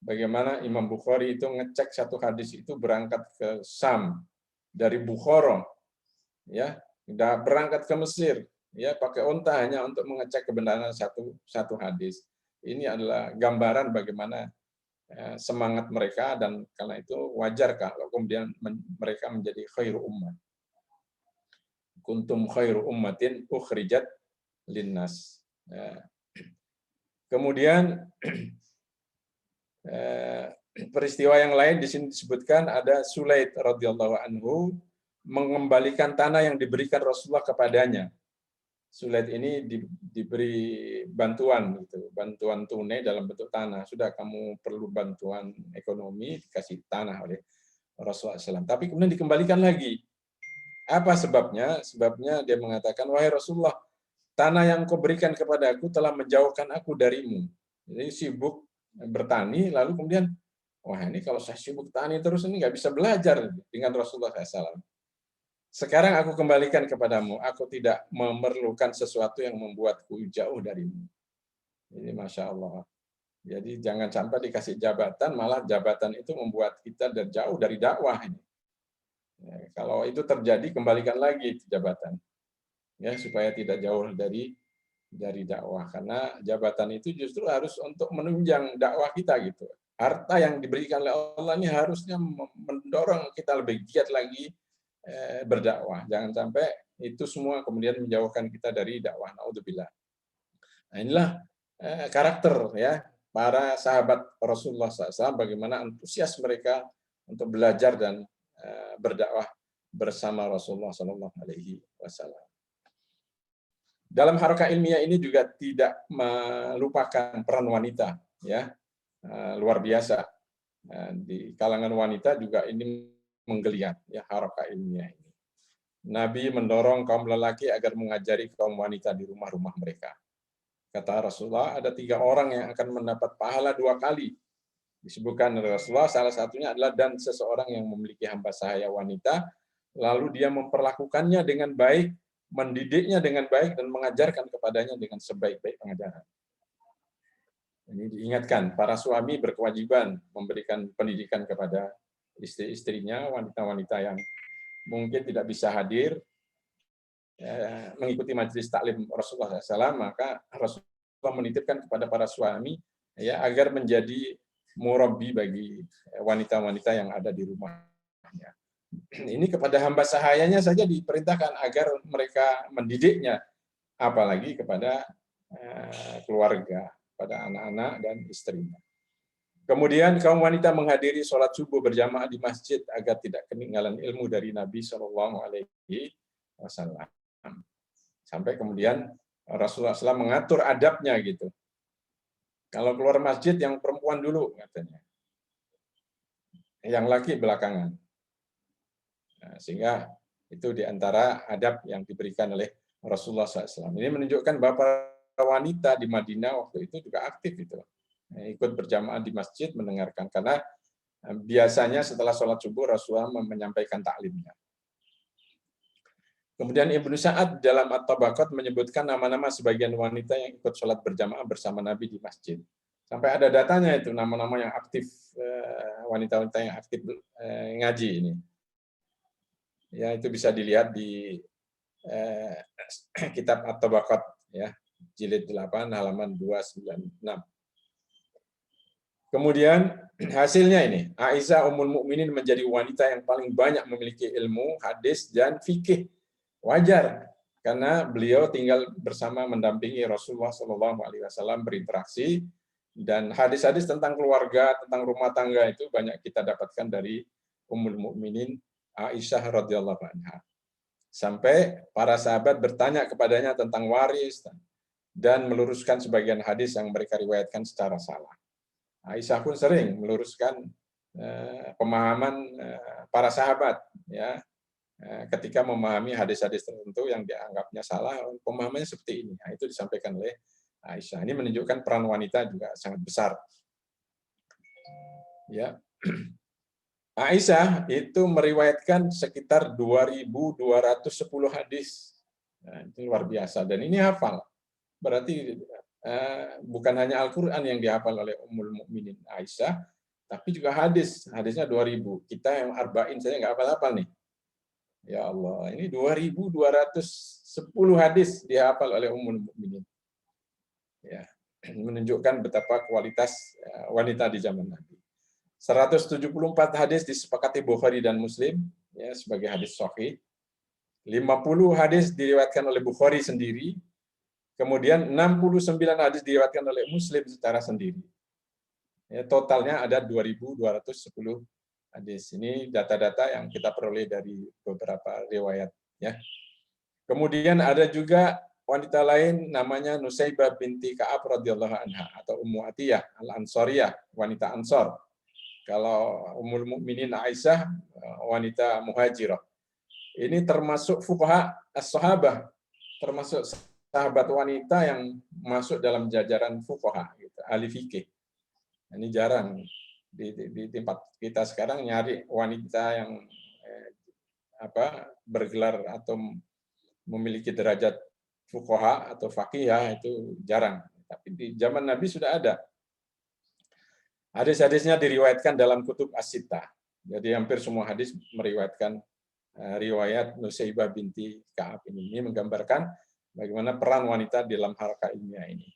bagaimana Imam Bukhari itu ngecek satu hadis itu berangkat ke Sam dari Bukhara, ya, udah berangkat ke Mesir, ya, pakai unta hanya untuk mengecek kebenaran satu hadis. Ini adalah gambaran bagaimana semangat mereka, dan karena itu wajar kalau kemudian mereka menjadi khairu ummah. Kuntum khairu ummatin ukhrijat linnas. Kemudian peristiwa yang lain di sini disebutkan ada Sulaid radhiyallahu anhu mengembalikan tanah yang diberikan Rasulullah kepadanya. Sulaid ini diberi bantuan, gitu, bantuan tunai dalam bentuk tanah. Sudah, kamu perlu bantuan ekonomi, dikasih tanah oleh Rasulullah SAW. Tapi kemudian dikembalikan lagi. Apa sebabnya? Sebabnya dia mengatakan, wahai Rasulullah, tanah yang kau berikan kepada aku telah menjauhkan aku darimu. Jadi sibuk bertani, lalu kemudian, wah ini kalau saya sibuk tani terus ini nggak bisa belajar dengan Rasulullah SAW. Sekarang aku kembalikan kepadamu, aku tidak memerlukan sesuatu yang membuatku jauh darimu. Ini Masya Allah. Jadi jangan sampai dikasih jabatan, malah jabatan itu membuat kita jauh dari dakwah. Ya, kalau itu terjadi, kembalikan lagi jabatan, ya, supaya tidak jauh dari dakwah. Karena jabatan itu justru harus untuk menunjang dakwah kita, gitu. Harta yang diberikan oleh Allah ini harusnya mendorong kita lebih giat lagi berdakwah. Jangan sampai itu semua kemudian menjauhkan kita dari dakwah. Naudzubillah. Nah, inilah karakter, ya, para sahabat Rasulullah SAW, bagaimana antusias mereka untuk belajar dan berdakwah bersama Rasulullah SAW. Dalam harakah ilmiah ini juga tidak melupakan peran wanita, ya, luar biasa. Di kalangan wanita juga ini menggeliat, ya, harakah ilmiah ini. Nabi mendorong kaum lelaki agar mengajari kaum wanita di rumah-rumah mereka. Kata Rasulullah, ada 3 orang yang akan mendapat pahala 2 kali. Disebutkan oleh Rasulullah, salah satunya adalah dan seseorang yang memiliki hamba sahaya wanita, lalu dia memperlakukannya dengan baik, mendidiknya dengan baik, dan mengajarkan kepadanya dengan sebaik-baik pengajaran. Ini diingatkan, para suami berkewajiban memberikan pendidikan kepada istri-istrinya, wanita-wanita yang mungkin tidak bisa hadir mengikuti majelis taklim Rasulullah SAW, maka Rasulullah menitipkan kepada para suami, ya, agar menjadi murabbi bagi wanita-wanita yang ada di rumahnya. Ini kepada hamba sahayanya saja diperintahkan agar mereka mendidiknya, apalagi kepada keluarga, pada anak-anak dan istrinya. Kemudian kaum wanita menghadiri sholat subuh berjamaah di masjid agar tidak ketinggalan ilmu dari Nabi SAW. Sampai kemudian Rasulullah SAW mengatur adabnya, gitu. Kalau keluar masjid yang perempuan dulu, katanya, yang laki belakangan. Nah, sehingga itu diantara adab yang diberikan oleh Rasulullah SAW. Ini menunjukkan bahwa wanita di Madinah waktu itu juga aktif, itu ikut berjamaah di masjid mendengarkan, karena biasanya setelah sholat subuh Rasulullah menyampaikan taklimnya. Kemudian Ibnu Sa'ad dalam At-Tabaqat menyebutkan nama-nama sebagian wanita yang ikut sholat berjamaah bersama Nabi di masjid. Sampai ada datanya itu nama-nama yang aktif, wanita-wanita yang aktif ngaji ini. Ya, itu bisa dilihat di kitab At-Tabaqat, ya, jilid 8 halaman 296. Kemudian hasilnya ini, Aisyah Ummul Mukminin menjadi wanita yang paling banyak memiliki ilmu hadis dan fikih. Wajar, karena beliau tinggal bersama mendampingi Rasulullah SAW berinteraksi, dan hadis-hadis tentang keluarga, tentang rumah tangga itu banyak kita dapatkan dari Ummul Mukminin Aisyah radhiyallahu anha. Sampai para sahabat bertanya kepadanya tentang waris dan meluruskan sebagian hadis yang mereka riwayatkan secara salah. Aisyah pun sering meluruskan pemahaman para sahabat, ya, ketika memahami hadis-hadis tertentu yang dianggapnya salah, pemahamannya seperti ini. Nah, itu disampaikan oleh Aisyah. Ini menunjukkan peran wanita juga sangat besar. Ya. Aisyah itu meriwayatkan sekitar 2.210 hadis. Nah, itu luar biasa. Dan ini hafal. Berarti bukan hanya Al-Quran yang dihafal oleh Ummul Mukminin Aisyah, tapi juga hadis. Hadisnya 2.000. Kita yang arba'in saja nggak hafal-hafal nih. Ya Allah, ini 2.210 hadis dihafal oleh Ummul Mukminin. Ya, menunjukkan betapa kualitas wanita di zaman Nabi. 174 hadis disepakati Bukhari dan Muslim, ya, sebagai hadis sahih. 50 hadis diriwayatkan oleh Bukhari sendiri. Kemudian 69 hadis diriwayatkan oleh Muslim secara sendiri. Ya, totalnya ada 2.210 hadis. Ini data-data yang kita peroleh dari beberapa riwayat. Ya. Kemudian ada juga wanita lain namanya Nusaibah binti Ka'ab radhiyallahu anha atau Ummu Atiyah al-Ansariyah, wanita Ansor. Kalau Ummul Mukminin Aisyah, wanita muhajirah. Ini termasuk fuqaha as-sahabah, termasuk sahabat wanita yang masuk dalam jajaran fuqaha, gitu, ahli fikih. Ini jarang di tempat kita sekarang nyari wanita yang bergelar atau memiliki derajat fuqaha atau faqihah, itu jarang. Tapi di zaman Nabi sudah ada. Hadis-hadisnya diriwayatkan dalam kutub as-sittah. Jadi hampir semua hadis meriwayatkan riwayat Nusaibah binti Ka'ab ini. Ini menggambarkan bagaimana peran wanita dalam halqa ilmiah ini.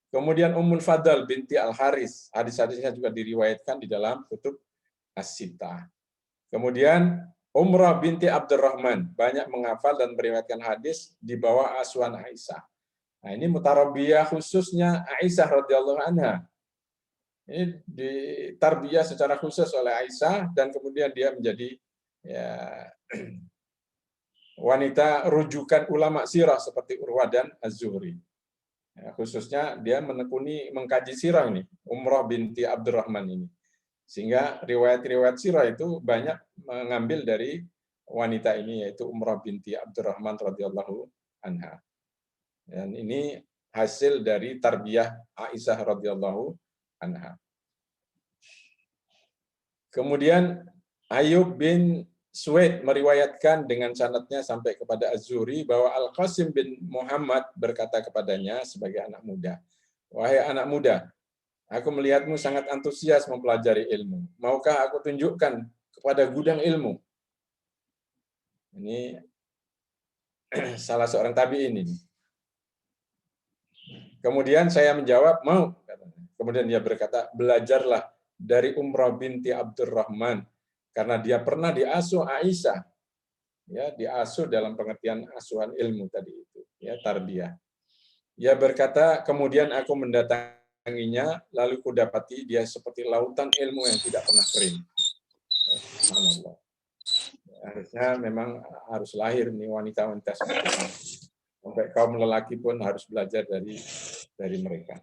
Kemudian Ummul Fadl binti Al-Haris, hadis-hadisnya juga diriwayatkan di dalam kutub as-sittah. Kemudian Umrah binti Abdurrahman, banyak menghafal dan meriwayatkan hadis di bawah asuhan Aisyah. Nah, ini mutarabiyah khususnya Aisyah radhiyallahu anha. Ini ditarbiyah secara khusus oleh Aisyah dan kemudian dia menjadi, ya, wanita rujukan ulama sirah seperti Urwah dan Az-Zuhri. Ya, khususnya dia menekuni mengkaji sirah ini, Umrah binti Abdurrahman ini. Sehingga riwayat-riwayat sirah itu banyak mengambil dari wanita ini, yaitu Umrah binti Abdurrahman radhiyallahu anha. Dan ini hasil dari tarbiyah Aisyah radhiyallahu anha. Kemudian Ayub bin Suwaid meriwayatkan dengan sanadnya sampai kepada Az-Zuhri bahwa Al-Qasim bin Muhammad berkata kepadanya sebagai anak muda, "Wahai anak muda, aku melihatmu sangat antusias mempelajari ilmu. Maukah aku tunjukkan kepada gudang ilmu?" Ini salah seorang tabi'in ini. Kemudian saya menjawab, "Mau." Kemudian dia berkata, "Belajarlah dari Umrah binti Abdurrahman, karena dia pernah diasuh Aisyah." Ya, diasuh dalam pengertian asuhan ilmu tadi itu, ya, tarbiyah. Ia berkata, "Kemudian aku mendatanginya, lalu kudapati dia seperti lautan ilmu yang tidak pernah kering." Subhanallah. Harusnya memang harus lahir nih wanita-wanita seperti ini. Sampai kaum lelaki pun harus belajar dari mereka.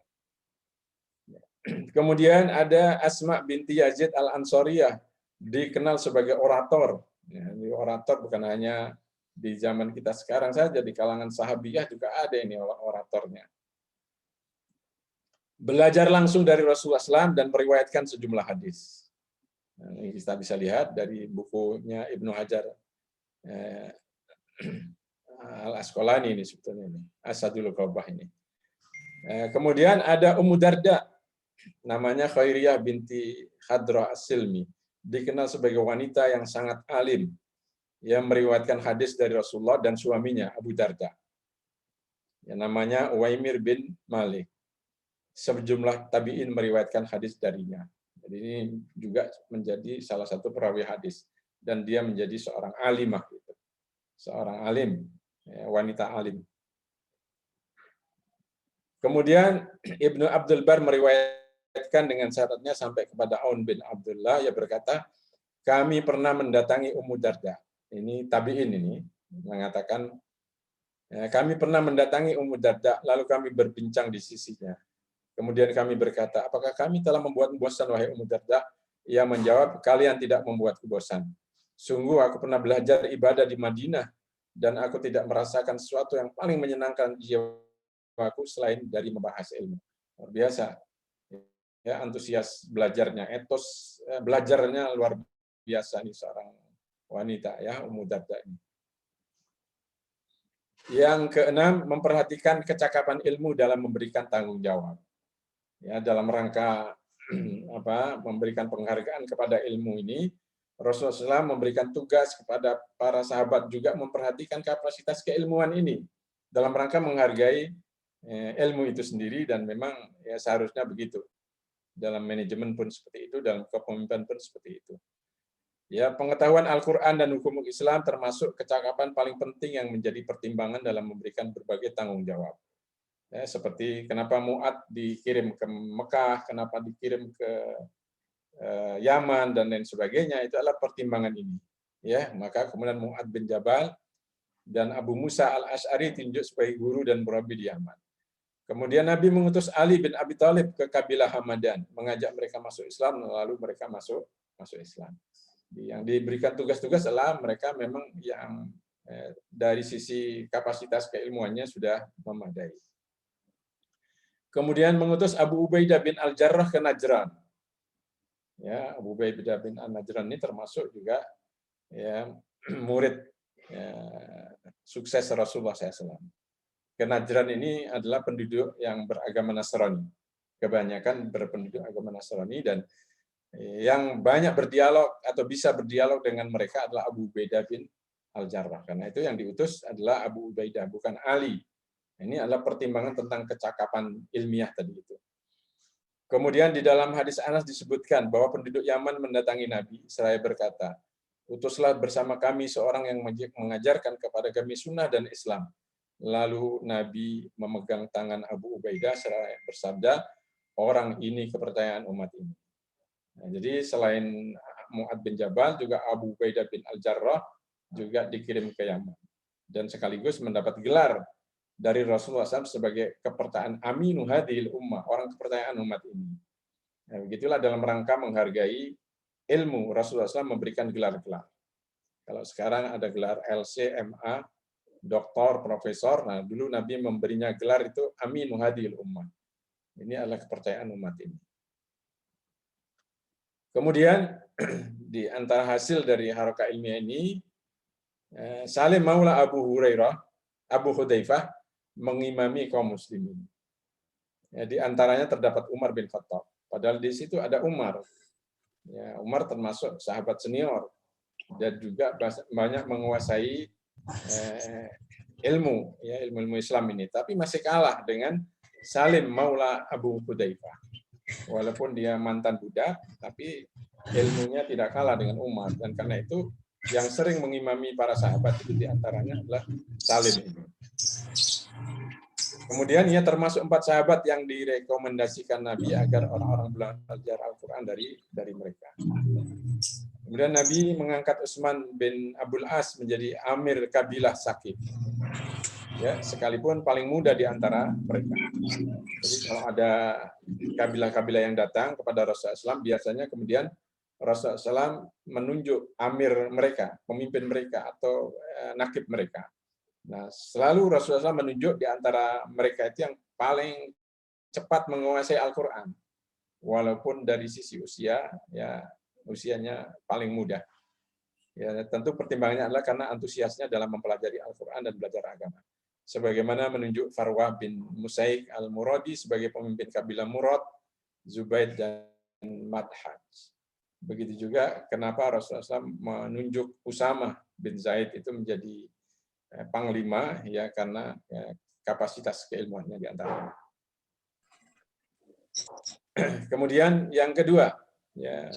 Kemudian ada Asma binti Yazid al-Ansariyah, dikenal sebagai orator. Ya, ini orator bukan hanya di zaman kita sekarang saja, di kalangan sahabiyah juga ada ini oratornya. Belajar langsung dari Rasulullah SAW dan meriwayatkan sejumlah hadis. Nah, ini kita bisa lihat dari bukunya Ibnu Hajar Al-Asqalani ini sebetulnya ini, Asadul Qabah ini. Kemudian ada Ummu Darda, namanya Khairiyah binti Khadra As-Silmi, dikenal sebagai wanita yang sangat alim, yang meriwayatkan hadis dari Rasulullah dan suaminya Abu Darda, yang namanya Uwaimir bin Malik. Sejumlah tabi'in meriwayatkan hadis darinya. Jadi ini juga menjadi salah satu perawi hadis, dan dia menjadi seorang alimah, gitu. Seorang alim, wanita alim. Kemudian Ibnu Abdul Bar meriwayatkan dengan syaratnya sampai kepada Aun bin Abdullah, ia berkata, "Kami pernah mendatangi Ummu Darda." Ini tabi'in ini, mengatakan, kami pernah mendatangi Ummu Darda, lalu kami berbincang di sisinya. Kemudian kami berkata, apakah kami telah membuatmu bosan, wahai Ummu Darda? Ia menjawab, kalian tidak membuatku bosan. Sungguh aku pernah belajar ibadah di Madinah, dan aku tidak merasakan sesuatu yang paling menyenangkan jiwaku selain dari membahas ilmu. Luar biasa. Ya, antusias belajarnya, etos belajarnya luar biasa nih seorang wanita, ya, Ummu Darda ini. Yang keenam, memperhatikan kecakapan ilmu dalam memberikan tanggung jawab. Ya, dalam rangka memberikan penghargaan kepada ilmu ini, Rasulullah SAW memberikan tugas kepada para sahabat juga memperhatikan kapasitas keilmuan ini dalam rangka menghargai ilmu itu sendiri, dan memang ya seharusnya begitu. Dalam manajemen pun seperti itu, dalam kepemimpinan pun seperti itu. Ya, pengetahuan Al-Quran dan hukum Islam termasuk kecakapan paling penting yang menjadi pertimbangan dalam memberikan berbagai tanggung jawab. Ya, seperti kenapa Mu'ad dikirim ke Mekah, kenapa dikirim ke Yaman dan lain sebagainya, itu adalah pertimbangan ini. Ya, maka kemudian Mu'ad bin Jabal dan Abu Musa al-Asy'ari tunjuk sebagai guru dan murabbi di Yaman. Kemudian Nabi mengutus Ali bin Abi Thalib ke kabilah Hamadan, mengajak mereka masuk Islam, lalu mereka masuk Islam. Yang diberikan tugas-tugas adalah mereka memang yang dari sisi kapasitas keilmuannya sudah memadai. Kemudian mengutus Abu Ubaidah bin Al-Jarrah ke Najran. Ya, Abu Ubaidah bin Al-Najran ini termasuk juga ya, murid ya, sukses Rasulullah SAW. Ke Najran ini adalah penduduk yang beragama Nasrani. Kebanyakan berpenduduk agama Nasrani, dan yang banyak berdialog atau bisa berdialog dengan mereka adalah Abu Ubaidah bin Al-Jarrah. Karena itu yang diutus adalah Abu Ubaidah, bukan Ali. Ini adalah pertimbangan tentang kecakapan ilmiah tadi itu. Kemudian di dalam hadis Anas disebutkan bahwa penduduk Yaman mendatangi Nabi seraya berkata, utuslah bersama kami seorang yang mengajarkan kepada kami sunnah dan Islam. Lalu Nabi memegang tangan Abu Ubaidah seraya bersabda, orang ini kepercayaan umat ini. Nah, jadi selain Mu'ad bin Jabal, juga Abu Ubaidah bin Al-Jarrah juga dikirim ke Yaman. Dan sekaligus mendapat gelar dari Rasulullah SAW sebagai kepercayaan aminu hadhil ummah, orang kepercayaan umat ini. Nah, begitulah dalam rangka menghargai ilmu, Rasulullah SAW memberikan gelar-gelar. Kalau sekarang ada gelar LC, MA, doktor, profesor. Nah, dulu Nabi memberinya gelar itu aminu hadhil ummah. Ini adalah kepercayaan umat ini. Kemudian di antara hasil dari harakah ilmiah ini, Salim Maula Abu Hudzaifah mengimami kaum muslimin. Ya, di antaranya terdapat Umar bin Khattab. Padahal di situ ada Umar. Ya, Umar termasuk sahabat senior dan juga banyak menguasai ilmu, ya, ilmu Islam ini, tapi masih kalah dengan Salim Maula Abu Hudzaifah. Walaupun dia mantan budak, tapi ilmunya tidak kalah dengan Umar, dan karena itu yang sering mengimami para sahabat itu diantaranya adalah Salim ini. Kemudian ia termasuk 4 sahabat yang direkomendasikan Nabi agar orang-orang belajar Al-Quran dari mereka. Kemudian Nabi mengangkat Utsman bin Abdul As menjadi amir kabilah Sakif. Ya, sekalipun paling muda di antara mereka. Jadi kalau ada kabilah-kabilah yang datang kepada Rasulullah SAW, biasanya kemudian Rasulullah SAW menunjuk amir mereka, pemimpin mereka atau nakib mereka. Nah, selalu Rasulullah SAW menunjuk di antara mereka itu yang paling cepat menguasai Al-Quran, walaupun dari sisi usia, ya usianya paling muda. Ya, tentu pertimbangannya adalah karena antusiasnya dalam mempelajari Al-Quran dan belajar agama. Sebagaimana menunjuk Farwah bin Musaik al-Muradi sebagai pemimpin kabilah Murad, Zubaid dan Madhaj. Begitu juga kenapa Rasulullah SAW menunjuk Usamah bin Zaid itu menjadi panglima, ya karena ya, kapasitas keilmuannya di antaranya. Kemudian yang kedua, ya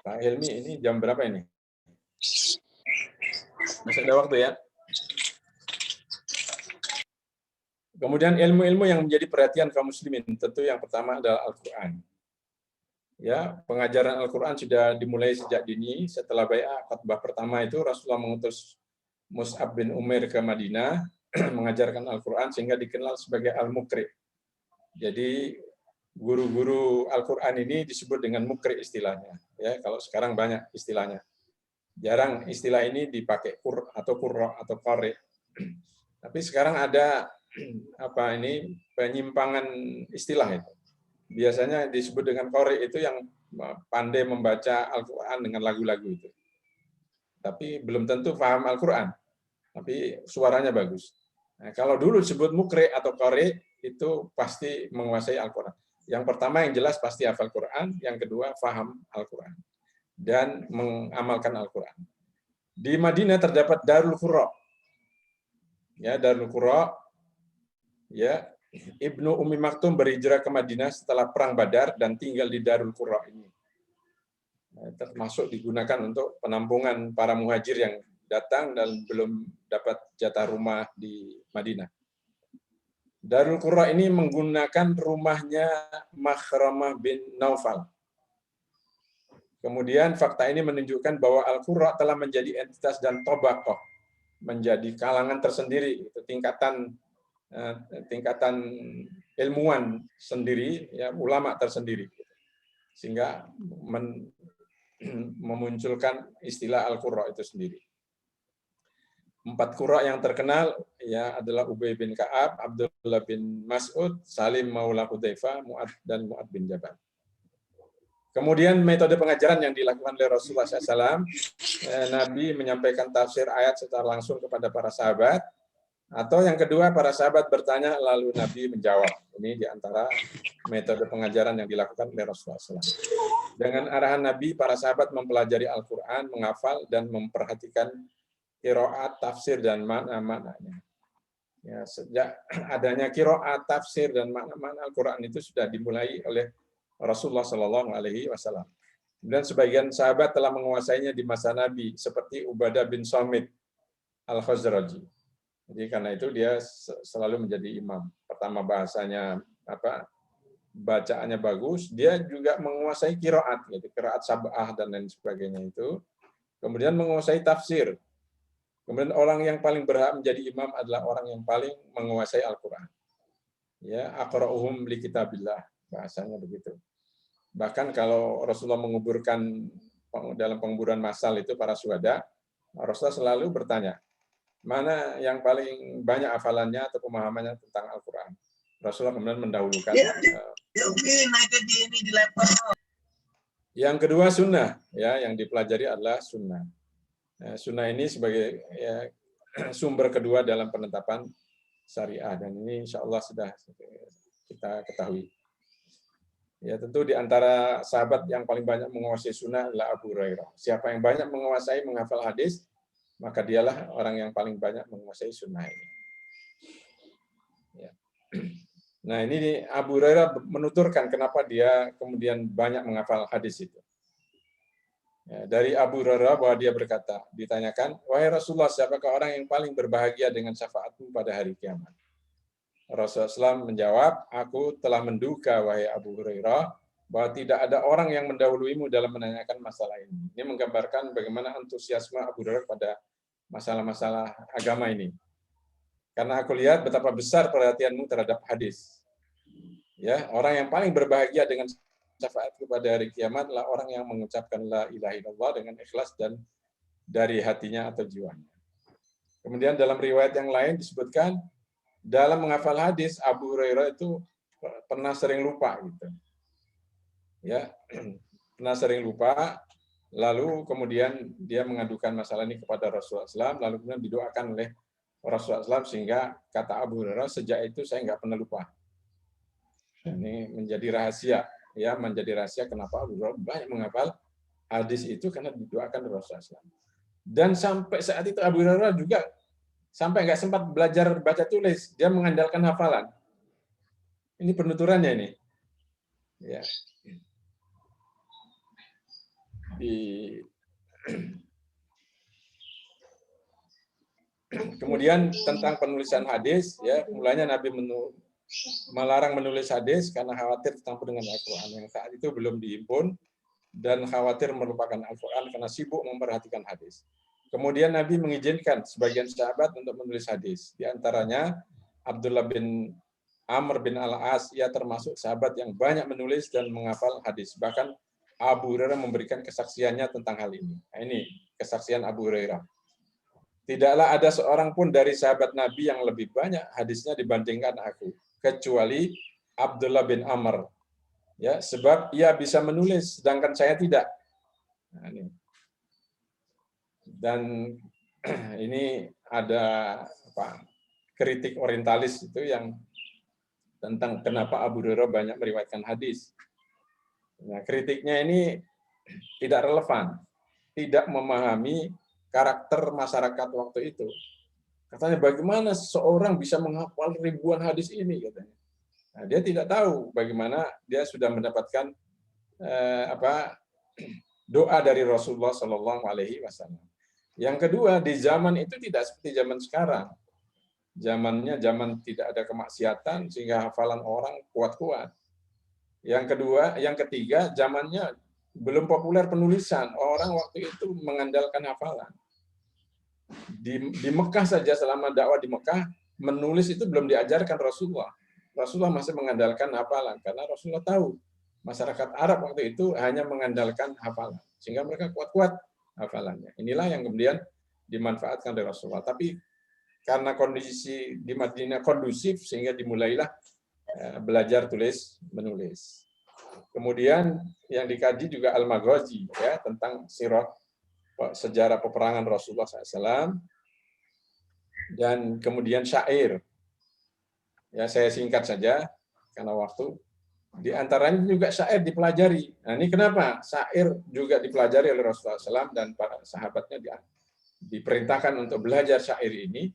Pak Hilmi, ini jam berapa ini? Masih ada waktu ya. Kemudian ilmu-ilmu yang menjadi perhatian kaum muslimin, tentu yang pertama adalah Al-Quran. Ya, pengajaran Al-Quran sudah dimulai sejak dini. Setelah bai'ah khutbah pertama itu Rasulullah mengutus Mus'ab bin Umair ke Madinah mengajarkan Al-Quran sehingga dikenal sebagai Al-Muqri. Jadi guru-guru Al-Quran ini disebut dengan Muqri istilahnya. Ya, kalau sekarang banyak istilahnya. Jarang istilah ini dipakai qurra atau qari. Tapi sekarang ada penyimpangan istilah itu. Biasanya disebut dengan qari itu yang pandai membaca Al-Quran dengan lagu-lagu itu. Tapi belum tentu paham Al-Quran. Tapi suaranya bagus. Nah, kalau dulu disebut mukri atau qari itu pasti menguasai Al-Quran. Yang pertama yang jelas pasti hafal Quran, yang kedua paham Al-Quran dan mengamalkan Al-Quran. Di Madinah terdapat Darul Qurra. Ya, Darul Qurra. Ya, Ibnu Ummi Maktum berhijrah ke Madinah setelah perang Badar dan tinggal di Darul Qurra ini. Termasuk digunakan untuk penampungan para muhajir yang datang dan belum dapat jatah rumah di Madinah. Darul Qurra ini menggunakan rumahnya Makhramah bin Naufal. Kemudian fakta ini menunjukkan bahwa Al-Qurra telah menjadi entitas dan tabaqah, menjadi kalangan tersendiri, itu tingkatan ilmuwan sendiri, ya, ulama tersendiri, sehingga memunculkan istilah Al-Qurra itu sendiri. 4 qurra yang terkenal ya adalah Ubay bin Ka'ab, Abdullah bin Mas'ud, Salim Maula Hudzaifah, dan Mu'ad bin Jabal. Kemudian metode pengajaran yang dilakukan oleh Rasulullah SAW, Nabi menyampaikan tafsir ayat secara langsung kepada para sahabat, atau yang kedua para sahabat bertanya lalu Nabi menjawab. Ini diantara metode pengajaran yang dilakukan oleh Rasulullah SAW. Dengan arahan Nabi, para sahabat mempelajari Al-Quran, menghafal dan memperhatikan qiraat, tafsir, dan makna-maknanya. Ya, sejak adanya qiraat, tafsir, dan makna-makna Al-Quran itu sudah dimulai oleh Rasulullah SAW. Dan sebagian sahabat telah menguasainya di masa Nabi, seperti Ubadah bin Samit Al-Khazraji. Jadi karena itu dia selalu menjadi imam. Pertama bahasanya bacaannya bagus, dia juga menguasai qiraat, yaitu qiraat sab'ah dan lain sebagainya itu. Kemudian menguasai tafsir. Kemudian orang yang paling berhak menjadi imam adalah orang yang paling menguasai Al-Quran. Ya, aqra'uhum li kitabillah, bahasanya begitu. Bahkan kalau Rasulullah menguburkan dalam penguburan massal itu para syuhada, Rasulullah selalu bertanya, mana yang paling banyak hafalannya atau pemahamannya tentang Al-Quran. Rasulullah kemudian mendahulukan. Yang kedua sunnah, ya, yang dipelajari adalah sunnah. Sunnah ini sebagai sumber kedua dalam penetapan syariah, dan ini insya Allah sudah kita ketahui. Ya, tentu di antara sahabat yang paling banyak menguasai sunnah adalah Abu Hurairah. Siapa yang banyak menguasai menghafal hadis, maka dialah orang yang paling banyak menguasai sunnah ini. Ya. Nah, ini Abu Hurairah menuturkan kenapa dia kemudian banyak menghafal hadis itu. Ya, dari Abu Hurairah bahwa dia berkata, ditanyakan, wahai Rasulullah, siapakah orang yang paling berbahagia dengan syafaatmu pada hari kiamat? Rasulullah SAW menjawab, aku telah menduga, wahai Abu Hurairah, bahwa tidak ada orang yang mendahuluimu dalam menanyakan masalah ini. Ini menggambarkan bagaimana antusiasme Abu Hurairah pada masalah-masalah agama ini. Karena aku lihat betapa besar perhatianmu terhadap hadis. Ya, orang yang paling berbahagia dengan syafaat pada hari kiamat adalah orang yang mengucapkan la ilaha illallah dengan ikhlas dan dari hatinya atau jiwanya. Kemudian dalam riwayat yang lain disebutkan dalam menghafal hadis Abu Hurairah itu pernah sering lupa gitu. Ya, pernah sering lupa, lalu kemudian dia mengadukan masalah ini kepada Rasulullah SAW, lalu kemudian didoakan oleh Rasulullah SAW, sehingga kata Abu Hurairah, sejak itu saya nggak pernah lupa. Ini menjadi rahasia. Ya, menjadi rahasia kenapa Abu Hurairah banyak menghafal hadis itu karena didoakan Rasulullah SAW. Dan sampai saat itu Abu Hurairah juga sampai nggak sempat belajar baca tulis, dia mengandalkan hafalan. Ini penuturannya ini. Ya. Kemudian tentang penulisan hadis, ya mulanya Nabi melarang menulis hadis karena khawatir tercampur dengan Al-Quran yang saat itu belum dihimpun dan khawatir melupakan Al-Quran karena sibuk memperhatikan hadis. Kemudian Nabi mengizinkan sebagian sahabat untuk menulis hadis. Di antaranya Abdullah bin Amr bin Al-As, ia termasuk sahabat yang banyak menulis dan menghafal hadis. Bahkan Abu Hurairah memberikan kesaksiannya tentang hal ini. Nah, ini kesaksian Abu Hurairah. Tidaklah ada seorang pun dari sahabat Nabi yang lebih banyak hadisnya dibandingkan aku, kecuali Abdullah bin Amr. Ya, sebab ia bisa menulis sedangkan saya tidak. Nah, ini. Dan ini ada kritik orientalis itu yang tentang kenapa Abu Hurairah banyak meriwayatkan hadis. Nah, kritiknya ini tidak relevan, tidak memahami karakter masyarakat waktu itu. Katanya bagaimana seorang bisa menghafal ribuan hadis ini, katanya. Nah, dia tidak tahu bagaimana dia sudah mendapatkan doa dari Rasulullah Shallallahu Alaihi Wasallam. Yang kedua, di zaman itu tidak seperti zaman sekarang. Zamannya zaman tidak ada kemaksiatan sehingga hafalan orang kuat-kuat. Yang ketiga, zamannya belum populer penulisan. Orang waktu itu mengandalkan hafalan. Di Mekah saja selama dakwah di Mekah, menulis itu belum diajarkan Rasulullah. Rasulullah masih mengandalkan hafalan karena Rasulullah tahu masyarakat Arab waktu itu hanya mengandalkan hafalan sehingga mereka kuat-kuat hafalannya. Inilah yang kemudian dimanfaatkan oleh Rasulullah. Tapi karena kondisi di Madinah kondusif sehingga dimulailah belajar tulis menulis. Kemudian yang dikaji juga Al-Maghazi ya tentang sirah sejarah peperangan Rasulullah SAW dan kemudian syair. Ya, saya singkat saja karena waktu. Di antaranya juga syair dipelajari. Nah, ini kenapa syair juga dipelajari oleh Rasulullah SAW dan para sahabatnya diperintahkan untuk belajar syair ini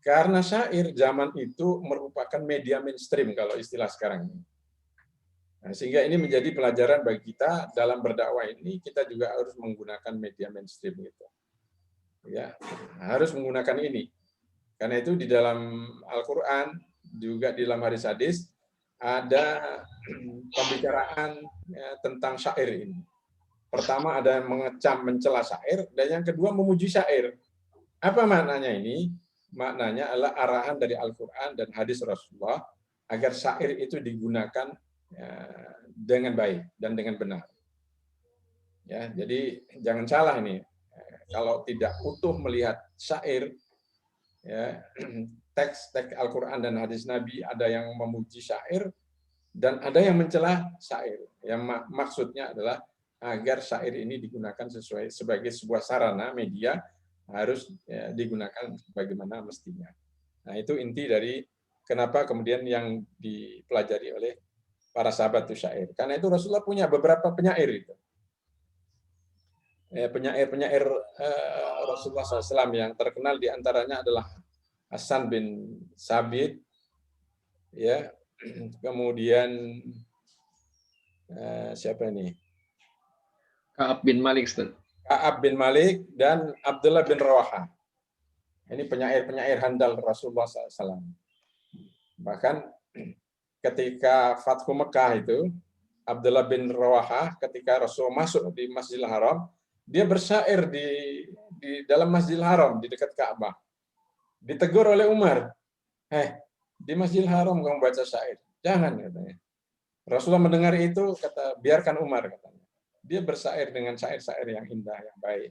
karena syair zaman itu merupakan media mainstream kalau istilah sekarang ini. Nah, sehingga ini menjadi pelajaran bagi kita dalam berdakwah ini kita juga harus menggunakan media mainstream gitu. Ya, harus menggunakan ini. Karena itu di dalam Al-Qur'an juga di dalam hadis-hadis ada pembicaraan ya, tentang syair ini. Pertama ada yang mengecam, mencela syair, dan yang kedua memuji syair. Apa maknanya ini? Maknanya adalah arahan dari Al-Quran dan hadis Rasulullah agar syair itu digunakan ya, dengan baik dan dengan benar. Ya, jadi jangan salah ini. Kalau tidak utuh melihat syair, ya, teks Al-Quran dan hadis Nabi ada yang memuji syair dan ada yang mencela syair. Yang maksudnya adalah agar syair ini digunakan sesuai sebagai sebuah sarana media harus ya, digunakan bagaimana mestinya. Nah itu inti dari kenapa kemudian yang dipelajari oleh para sahabat itu syair. Karena itu Rasulullah punya beberapa penyair itu. Penyair-penyair Rasulullah SAW yang terkenal diantaranya adalah Hasan bin Sabit, ya, kemudian siapa ini?
Ka'ab bin Malik, Ustaz.
Ka'ab bin Malik dan Abdullah bin Rawahah. Ini penyair-penyair handal Rasulullah SAW. Bahkan ketika Fathu Mekah itu, Abdullah bin Rawahah ketika Rasul masuk di Masjidil Haram, dia bersyair di dalam Masjidil Haram di dekat Ka'bah. Ditegur oleh Umar, di Masjidil Haram kamu baca syair. Jangan, katanya. Rasulullah mendengar itu, kata biarkan Umar, katanya. Dia bersyair dengan syair-syair yang indah, yang baik.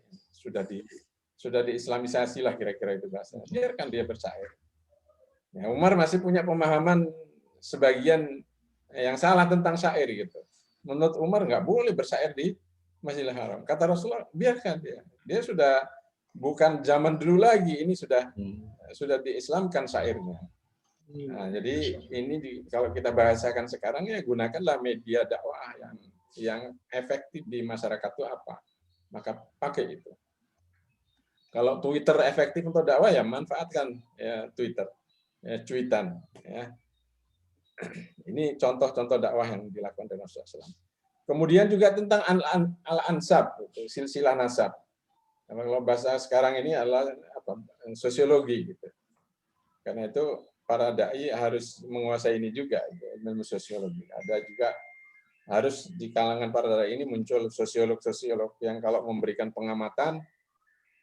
Sudah diislamisasi lah kira-kira itu bahasanya. Biarkan dia bersyair. Ya, Umar masih punya pemahaman sebagian yang salah tentang syair gitu. Menurut Umar nggak boleh bersyair di Masjidil Haram. Kata Rasulullah, biarkan dia. Dia sudah bukan zaman dulu lagi, ini sudah diislamkan syairnya. Nah, jadi ini kalau kita bahasakan sekarang ya gunakanlah media dakwah yang efektif di masyarakat itu apa, maka pakai itu. Kalau Twitter efektif untuk dakwah ya manfaatkan ya Twitter, ya cuitan. Ya. Ini contoh-contoh dakwah yang dilakukan oleh Rasulullah SAW. Kemudian juga tentang al-ansab, silsilah nasab. Kalau bahasa sekarang ini adalah sosiologi gitu. Karena itu para dai harus menguasai ini juga, ilmu sosiologi. Ada juga harus di kalangan para dai ini muncul sosiolog-sosiolog yang kalau memberikan pengamatan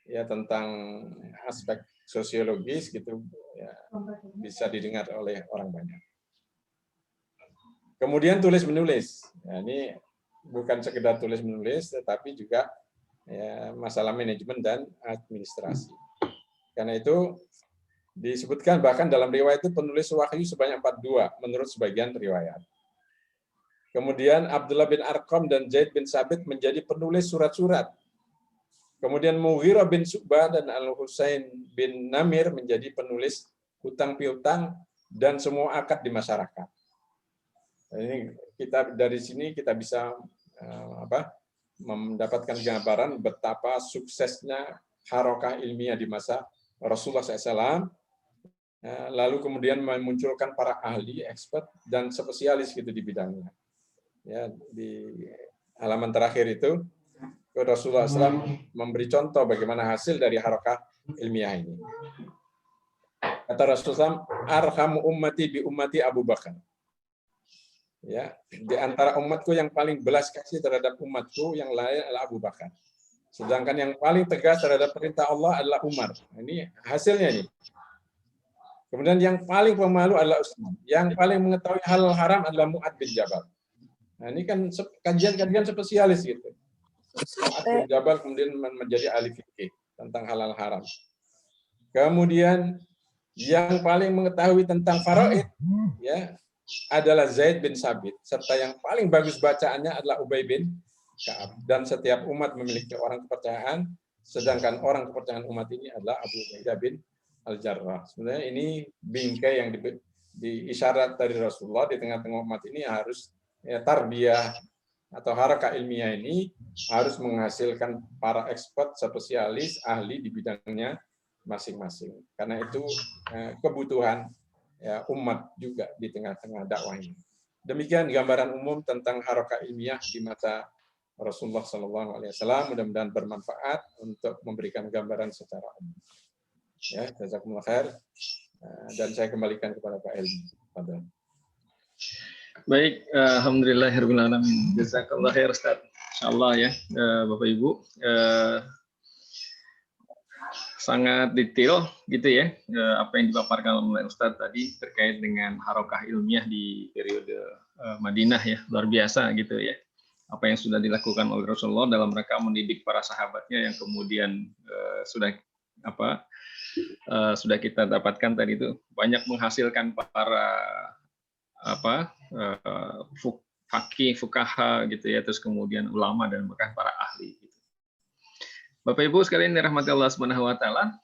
ya tentang aspek sosiologis gitu ya, bisa didengar oleh orang banyak. Kemudian tulis menulis. Ya, ini bukan sekedar tulis menulis, tetapi juga ya, masalah manajemen dan administrasi. Karena itu disebutkan bahkan dalam riwayat itu penulis wahyu sebanyak 42 menurut sebagian riwayat. Kemudian Abdullah bin Arqam dan Zaid bin Sabit menjadi penulis surat-surat. Kemudian Mughirah bin Syu'bah dan Al-Husain bin Namir menjadi penulis hutang piutang dan semua akad di masyarakat. Ini kita dari sini kita bisa mendapatkan gambaran betapa suksesnya harokah ilmiah di masa Rasulullah SAW. Lalu kemudian memunculkan para ahli, expert dan spesialis gitu di bidangnya. Ya, di halaman terakhir itu Rasulullah SAW memberi contoh bagaimana hasil dari harokah ilmiah ini. Kata Rasulullah, "Arhamu ummati bi ummati Abu Bakar." Ya, di antara umatku yang paling belas kasih terhadap umatku yang lain adalah Abu Bakar. Sedangkan yang paling tegas terhadap perintah Allah adalah Umar. Ini hasilnya nih. Kemudian yang paling pemalu adalah Utsman. Yang paling mengetahui halal haram adalah Mu'ad bin Jabal. Nah, ini kan kajian-kajian spesialis gitu. Mu'ad bin Jabal kemudian menjadi ahli fikih tentang halal haram. Kemudian yang paling mengetahui tentang faraid ya adalah Zaid bin Sabit, serta yang paling bagus bacaannya adalah Ubay bin Ka'ab. Dan setiap umat memiliki orang kepercayaan, sedangkan orang kepercayaan umat ini adalah Abu Ubaidah bin Al-Jarrah. Sebenarnya ini bingkai yang diisyarat dari Rasulullah di tengah-tengah umat ini harus ya, tarbiyah atau harakah ilmiah ini harus menghasilkan para expert, spesialis, ahli di bidangnya masing-masing. Karena itu kebutuhan ya, umat juga di tengah-tengah dakwah ini. Demikian gambaran umum tentang harakah ilmiah di masa Rasulullah SAW. Mudah-mudahan bermanfaat untuk memberikan gambaran secara umum. Ya, jazakumullah khair. Dan saya kembalikan kepada Pak Elmi.
Baik, alhamdulillahirabbil alamin. Jazakallah khair Ustaz. Insyaallah ya, Bapak Ibu. Sangat detail gitu ya apa yang dipaparkan oleh Ustadz tadi terkait dengan harokah ilmiah di periode Madinah ya, luar biasa gitu ya, apa yang sudah dilakukan oleh Rasulullah dalam rangka mendidik para sahabatnya yang kemudian sudah kita dapatkan tadi itu banyak menghasilkan para fakih, fuqaha gitu ya, terus kemudian ulama dan bahkan para ahli. Bapak Ibu sekalian dirahmati Allah Subhanahu wa taala.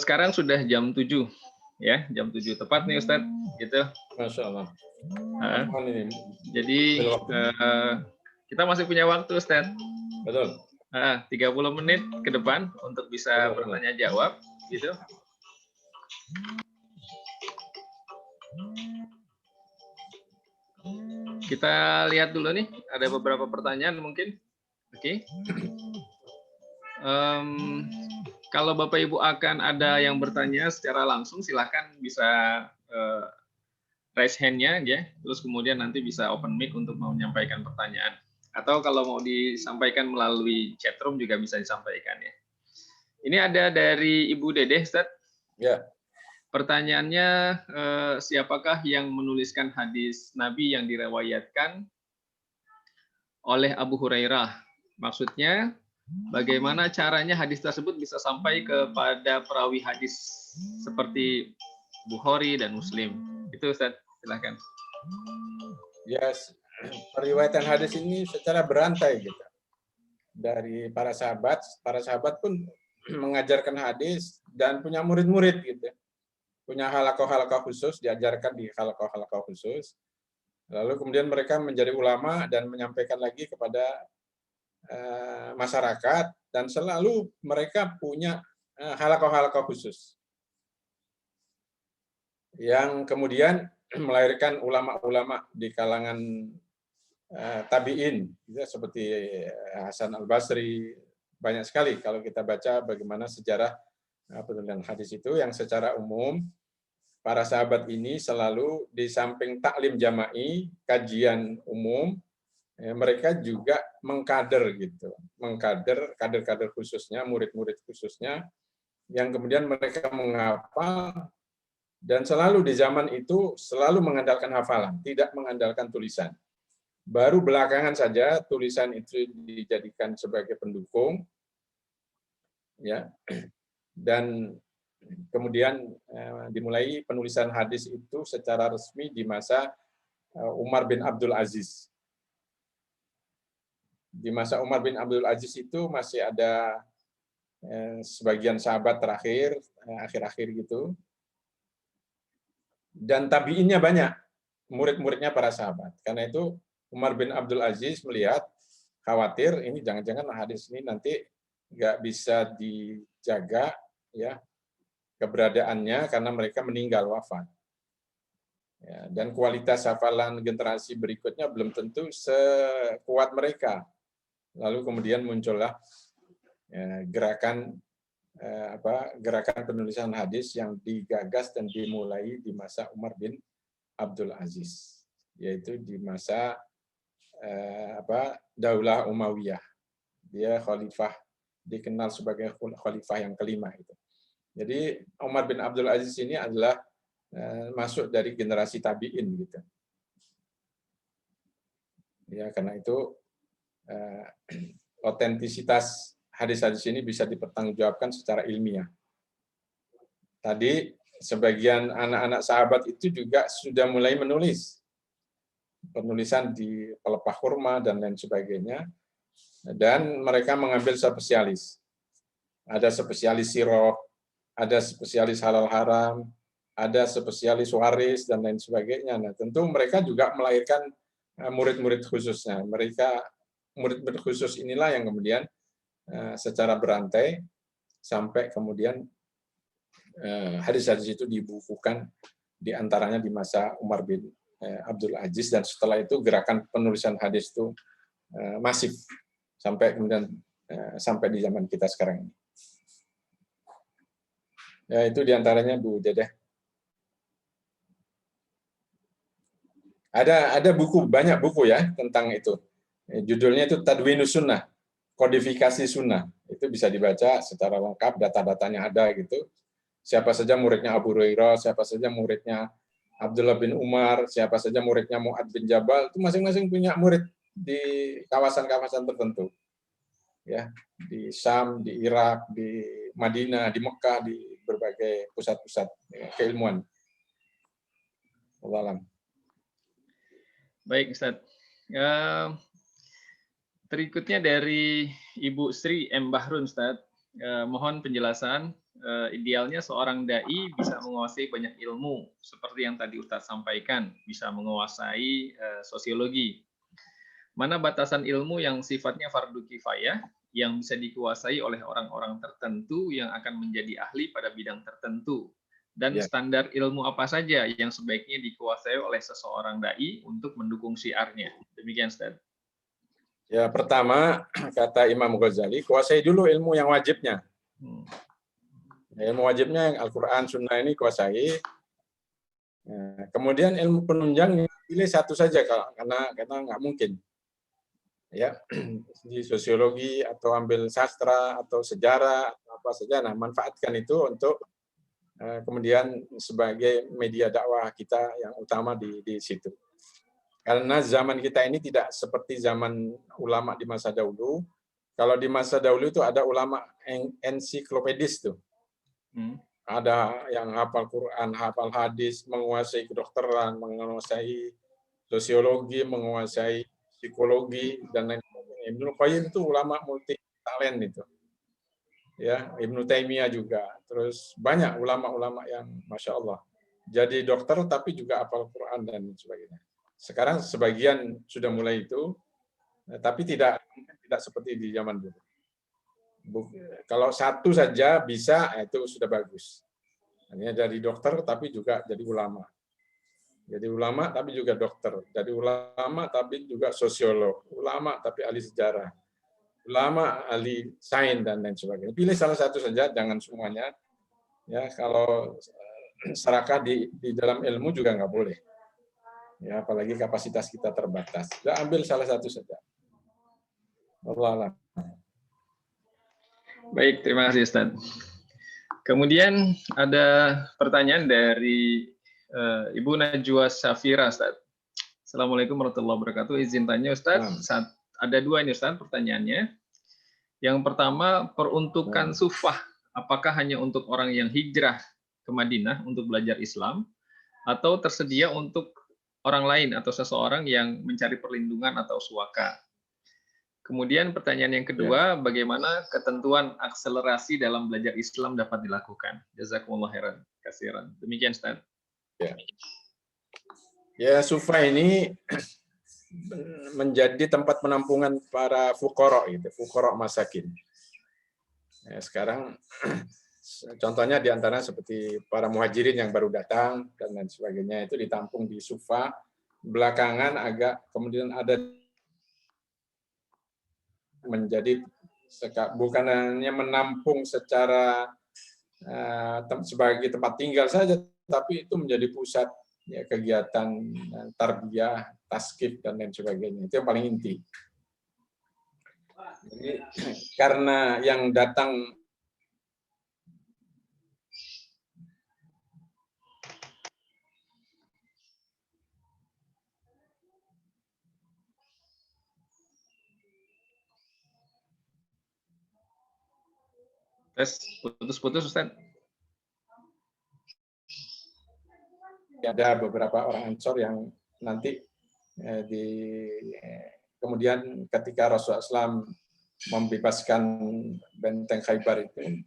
Sekarang sudah jam 7 ya, jam 7 tepat nih Ustadz gitu.
Masya Allah.
Jadi kita masih punya waktu Ustadz.
Betul.
30 menit ke depan untuk bisa bertanya jawab gitu. Kita lihat dulu nih, ada beberapa pertanyaan mungkin. Oke. Kalau Bapak Ibu akan ada yang bertanya secara langsung, silakan bisa raise hand-nya ya. Terus kemudian nanti bisa open mic untuk menyampaikan pertanyaan. Atau kalau mau disampaikan melalui chat room juga bisa disampaikan ya. Ini ada dari Ibu Dedeh, Ustaz.
Ya.
Pertanyaannya, siapakah yang menuliskan hadis Nabi yang direwayatkan oleh Abu Hurairah? Maksudnya, bagaimana caranya hadis tersebut bisa sampai kepada perawi hadis seperti Bukhari dan Muslim? Itu Ustaz, silakan.
Yes, periwayatan hadis ini secara berantai gitu. Dari para sahabat pun mengajarkan hadis dan punya murid-murid gitu. Punya halaqah-halaqah khusus, diajarkan di halaqah-halaqah khusus. Lalu kemudian mereka menjadi ulama dan menyampaikan lagi kepada masyarakat, dan selalu mereka punya halaqah-halaqah khusus yang kemudian melahirkan ulama-ulama di kalangan tabi'in, seperti Hasan al-Basri. Banyak sekali kalau kita baca bagaimana sejarah penulisan hadis itu yang secara umum para sahabat ini selalu di samping taklim jama'i, kajian umum, mereka juga mengkader gitu, mengkader kader-kader khususnya, murid-murid khususnya, yang kemudian mereka menghafal dan selalu di zaman itu selalu mengandalkan hafalan, tidak mengandalkan tulisan. Baru belakangan saja tulisan itu dijadikan sebagai pendukung, ya, dan kemudian dimulai penulisan hadis itu secara resmi di masa Umar bin Abdul Aziz. Di masa Umar bin Abdul Aziz itu masih ada sebagian sahabat terakhir, akhir-akhir gitu, dan tabiinnya banyak, murid-muridnya para sahabat. Karena itu Umar bin Abdul Aziz melihat khawatir ini jangan-jangan hadis ini nanti nggak bisa dijaga, ya, keberadaannya karena mereka meninggal, wafat. Ya, dan kualitas hafalan generasi berikutnya belum tentu sekuat mereka. Lalu kemudian muncullah gerakan penulisan hadis yang digagas dan dimulai di masa Umar bin Abdul Aziz, yaitu di masa Daulah Umayyah. Dia khalifah, dikenal sebagai khalifah yang kelima itu. Jadi Umar bin Abdul Aziz ini adalah masuk dari generasi tabi'in gitu. Ya, karena itu otentisitas hadis-hadis ini bisa dipertanggungjawabkan secara ilmiah. Tadi sebagian anak-anak sahabat itu juga sudah mulai menulis. Penulisan di pelepah kurma dan lain sebagainya. Dan mereka mengambil spesialis. Ada spesialis sirah, ada spesialis halal haram, ada spesialis waris, dan lain sebagainya. Nah, tentu mereka juga melahirkan murid-murid khususnya. Murid-murid khusus inilah yang kemudian secara berantai sampai kemudian hadis-hadis itu dibukukan diantaranya di masa Umar bin Abdul Aziz, dan setelah itu gerakan penulisan hadis itu masif sampai kemudian sampai di zaman kita sekarang ini. Ya, itu diantaranya Bu Dedeh. Ada buku, banyak buku ya tentang itu. Judulnya itu Tadwinus Sunnah, kodifikasi sunnah. Itu bisa dibaca secara lengkap, data-datanya ada gitu. Siapa saja muridnya Abu Hurairah, siapa saja muridnya Abdullah bin Umar, siapa saja muridnya Mu'ad bin Jabal, itu masing-masing punya murid di kawasan-kawasan tertentu. Ya, di Syam, di Irak, di Madinah, di Mekah, di berbagai pusat-pusat keilmuan. Wallahu a'lam.
Baik, Ustaz. Berikutnya dari Ibu Sri M. Bahrun, Ustaz. Mohon penjelasan. Idealnya seorang dai bisa menguasai banyak ilmu, seperti yang tadi Ustaz sampaikan, bisa menguasai sosiologi. Mana batasan ilmu yang sifatnya fardu kifayah, yang bisa dikuasai oleh orang-orang tertentu yang akan menjadi ahli pada bidang tertentu? Dan standar ilmu apa saja yang sebaiknya dikuasai oleh seseorang dai untuk mendukung syiarnya? Demikian, Ustaz.
Ya, pertama kata Imam Ghazali, kuasai dulu ilmu yang wajibnya. Ilmu wajibnya yang Al-Quran, Sunnah ini kuasai. Kemudian ilmu penunjang pilih satu saja karena nggak mungkin. Ya, di sosiologi atau ambil sastra atau sejarah atau apa saja. Nah, manfaatkan itu untuk kemudian sebagai media dakwah kita yang utama di situ. Karena zaman kita ini tidak seperti zaman ulama di masa dahulu. Kalau di masa dahulu itu ada ulama ensiklopedis tuh. Ada yang hafal Quran, hafal hadis, menguasai kedokteran, menguasai sosiologi, menguasai psikologi dan lain sebagainya. Ibnu Qayyim itu ulama multi talent itu. Ya, Ibnu Taimiyah juga. Terus banyak ulama-ulama yang Masya Allah. Jadi dokter tapi juga hafal Quran dan sebagainya. Sekarang sebagian sudah mulai itu, tapi tidak seperti di zaman dulu. Kalau satu saja bisa, itu sudah bagus. Hanya dari dokter tapi juga jadi ulama. Jadi ulama tapi juga dokter. Jadi ulama tapi juga sosiolog. Ulama tapi ahli sejarah. Ulama, ahli sains dan lain sebagainya. Pilih salah satu saja, jangan semuanya. Ya, kalau serakah di dalam ilmu juga nggak boleh. Ya, apalagi kapasitas kita terbatas. Sudah ambil salah satu saja. Allah alam.
Baik, terima kasih Ustaz. Kemudian ada pertanyaan dari Ibu Najwa Safira, Ustaz. Assalamualaikum warahmatullahi wabarakatuh. Izin tanya Ustaz, ada dua ini Ustaz pertanyaannya. Yang pertama, peruntukan sufah, apakah hanya untuk orang yang hijrah ke Madinah untuk belajar Islam, atau tersedia untuk orang lain atau seseorang yang mencari perlindungan atau suaka? Kemudian pertanyaan yang kedua, bagaimana ketentuan akselerasi dalam belajar Islam dapat dilakukan? Jazakumullah khairan katsiran. Demikian Ustaz.
Ya, sufa ini menjadi tempat penampungan para fuqara gitu, fuqara masakin. Ya, sekarang contohnya diantara seperti para muhajirin yang baru datang dan lain sebagainya itu ditampung di sufa. Belakangan agak kemudian ada menjadi bukan hanya menampung secara sebagai tempat tinggal saja, tapi itu menjadi pusat ya, kegiatan tarbiyah, taskif dan lain sebagainya. Itu yang paling inti. Jadi, karena yang datang
Tes, putus-putus Ustaz.
ada beberapa orang Ansor yang nanti kemudian ketika Rasulullah SAW membebaskan benteng Khaybar itu,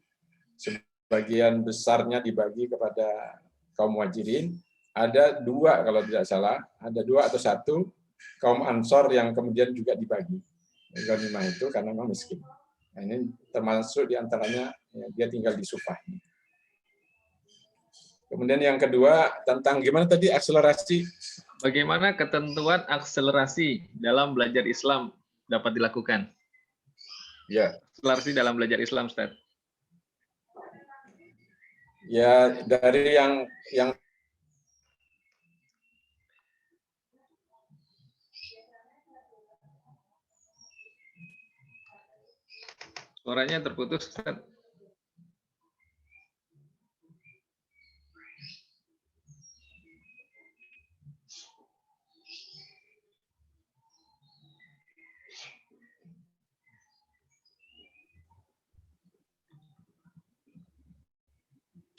sebagian besarnya dibagi kepada kaum muhajirin. Ada dua kalau tidak salah, ada dua atau satu kaum Ansor yang kemudian juga dibagi ghanimah itu karena memang miskin. Nah, ini termasuk diantaranya ya, dia tinggal di Sufah. Kemudian yang kedua tentang gimana tadi akselerasi.
Bagaimana ketentuan akselerasi dalam belajar Islam dapat dilakukan?
Ya.
Akselerasi dalam belajar Islam, Ustaz.
Ya, dari yang
Suaranya terputus, Ustaz.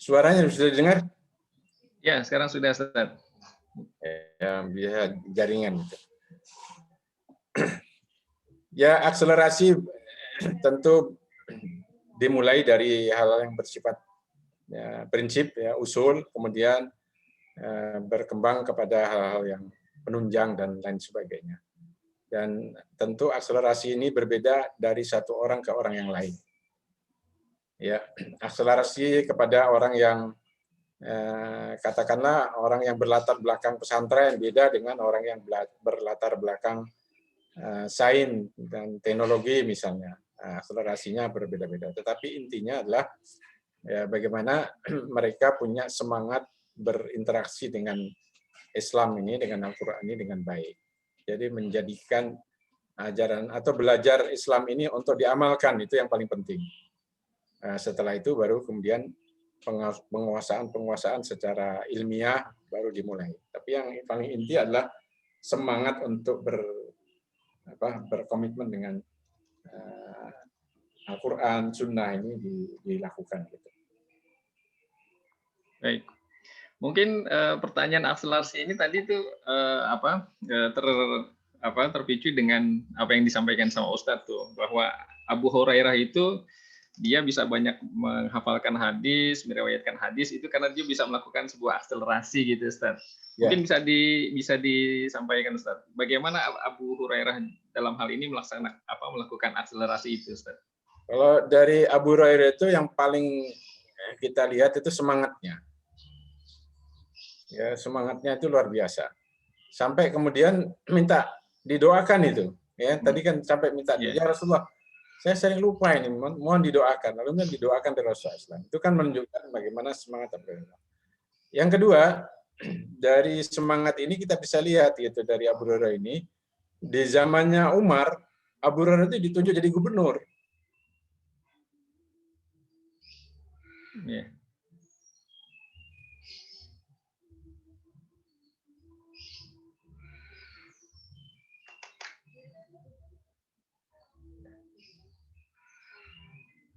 suaranya sudah didengar?
Ya, sekarang sudah, Ustaz.
Ya, bisa jaringan. Ya, akselerasi tentu dimulai dari hal yang bersifat ya, prinsip, ya, usul, kemudian berkembang kepada hal-hal yang penunjang dan lain sebagainya. Dan tentu akselerasi ini berbeda dari satu orang ke orang yang lain. Ya, akselerasi kepada orang yang katakanlah orang yang berlatar belakang pesantren beda dengan orang yang berlatar belakang sains dan teknologi misalnya. Akselerasinya berbeda-beda. Tetapi intinya adalah ya, bagaimana mereka punya semangat berinteraksi dengan Islam ini, dengan Al-Quran ini dengan baik. Jadi menjadikan ajaran atau belajar Islam ini untuk diamalkan, itu yang paling penting. Setelah itu baru kemudian penguasaan secara ilmiah baru dimulai. Tapi yang paling inti adalah semangat untuk berkomitmen dengan Al-Quran, Sunnah ini dilakukan. Gitu.
Baik. Mungkin pertanyaan akselerasi ini tadi itu terpicu dengan apa yang disampaikan sama Ustadz tuh, bahwa Abu Hurairah itu dia bisa banyak menghafalkan hadis, meriwayatkan hadis itu karena dia bisa melakukan sebuah akselerasi gitu, Ustaz. Mungkin bisa disampaikan, Ustaz. Bagaimana Abu Hurairah dalam hal ini melakukan akselerasi itu, Ustaz?
Kalau dari Abu Hurairah itu yang paling kita lihat itu semangatnya. Ya, semangatnya itu luar biasa. Sampai kemudian minta didoakan itu. Ya, tadi kan sampai minta ya Rasulullah, Saya sering lupa ini, mohon didoakan. Lalu didoakan dari Rasulullah. Itu kan menunjukkan bagaimana semangat Abu Hurairah. Yang kedua, dari semangat ini kita bisa lihat gitu dari Abu Hurairah ini, di zamannya Umar, Abu Hurairah itu ditunjuk jadi gubernur.
Ya.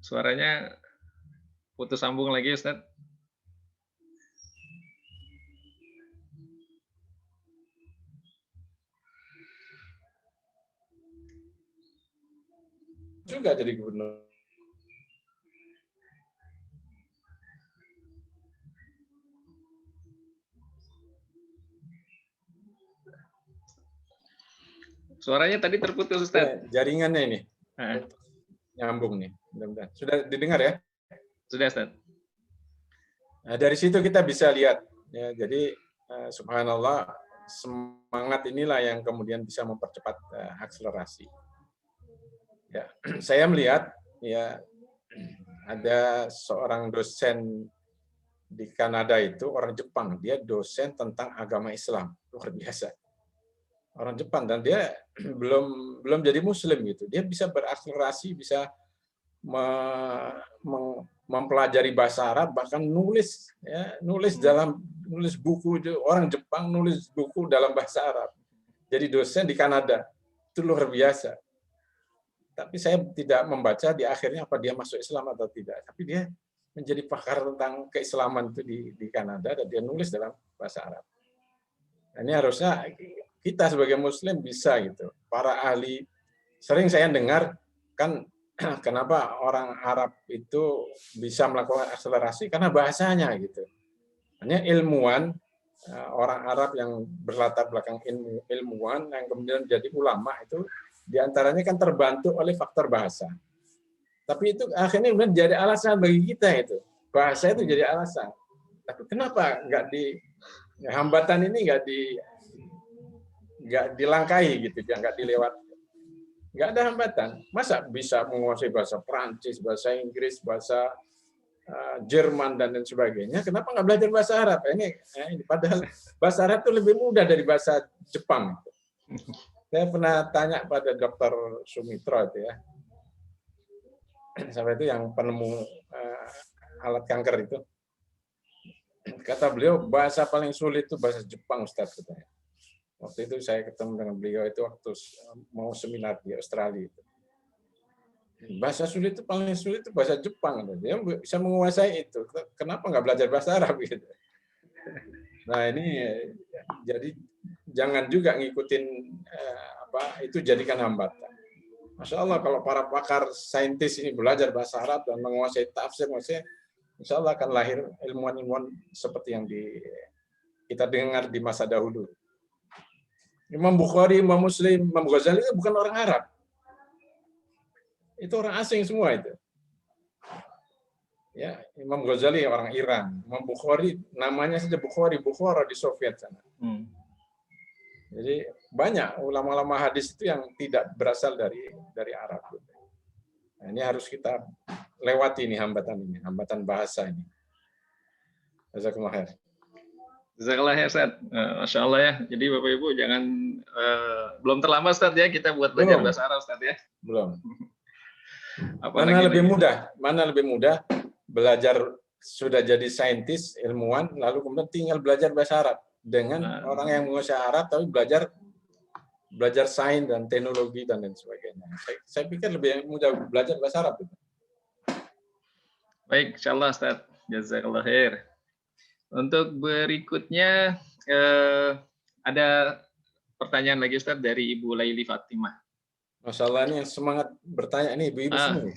Suaranya putus sambung lagi, Ustaz.
Juga jadi gubernur.
Suaranya tadi terputus, Ustaz.
Jaringannya ini nyambung nih. Mudah-mudahan. Sudah didengar ya?
Sudah, Ustaz.
Nah, dari situ kita bisa lihat ya, jadi subhanallah, semangat inilah yang kemudian bisa mempercepat akselerasi. Ya, saya melihat ya ada seorang dosen di Kanada itu orang Jepang, dia dosen tentang agama Islam, luar biasa. Orang Jepang, dan dia belum jadi Muslim gitu. Dia bisa berakselerasi, bisa mempelajari bahasa Arab, bahkan nulis buku. Orang Jepang nulis buku dalam bahasa Arab. Jadi dosen di Kanada, itu luar biasa. Tapi saya tidak membaca di akhirnya apa dia masuk Islam atau tidak. Tapi dia menjadi pakar tentang keislaman itu di Kanada, dan dia nulis dalam bahasa Arab. Nah, ini harusnya kita sebagai Muslim bisa gitu. Para ahli, sering saya dengar kan, kenapa orang Arab itu bisa melakukan akselerasi karena bahasanya gitu. Hanya ilmuwan, orang Arab yang berlatar belakang ilmuwan yang kemudian jadi ulama itu diantaranya kan terbantu oleh faktor bahasa. Tapi itu akhirnya menjadi alasan bagi kita itu. Bahasa itu jadi alasan. Tapi kenapa hambatan ini nggak dilangkahi gitu, nggak dilewati. Nggak ada hambatan. Masa bisa menguasai bahasa Prancis, bahasa Inggris, bahasa Jerman, dan lain sebagainya. Kenapa nggak belajar bahasa Arab? Ini padahal bahasa Arab itu lebih mudah dari bahasa Jepang. Saya pernah tanya pada Dr. Sumitro itu ya. Sampai itu yang penemu alat kanker itu. Kata beliau, bahasa paling sulit itu bahasa Jepang, Ustaz, katanya. Waktu itu saya ketemu dengan beliau itu waktu mau seminar di Australia. Bahasa sulit itu paling sulit itu bahasa Jepang. Dia bisa menguasai itu. Kenapa nggak belajar bahasa Arab gitu? Nah ini jadi jangan juga ngikutin itu jadikan hambatan. Masya Allah kalau para pakar saintis ini belajar bahasa Arab dan menguasai tafsir, insya Allah akan lahir ilmuwan-ilmuwan seperti yang kita dengar di masa dahulu. Imam Bukhari, Imam Muslim, Imam Ghazali itu bukan orang Arab. Itu orang asing semua itu. Ya, Imam Ghazali orang Iran, Imam Bukhari namanya saja Bukhara di Soviet sana. Jadi banyak ulama-ulama hadis itu yang tidak berasal dari Arab. Nah, ini harus kita lewati ini hambatan bahasa ini. Jazakumullah khair.
Jazakallah ya, Ustaz. Masya Allah ya. Jadi Bapak Ibu jangan belum terlambat, Ustaz ya, kita buat belajar bahasa Arab, Ustaz ya.
Belum.
Mana
lebih mudah belajar sudah jadi saintis, ilmuwan, lalu kemudian tinggal belajar bahasa Arab dengan orang yang menguasai Arab tapi belajar sains dan teknologi dan lain sebagainya. Saya pikir lebih mudah belajar bahasa Arab.
Baik, insyaallah Ustaz. Jazakallah khair. Untuk berikutnya ada pertanyaan lagi, Ustaz, dari Ibu Laili Fatimah.
Masya Allah, ini semangat bertanya ini ibu-ibu semua.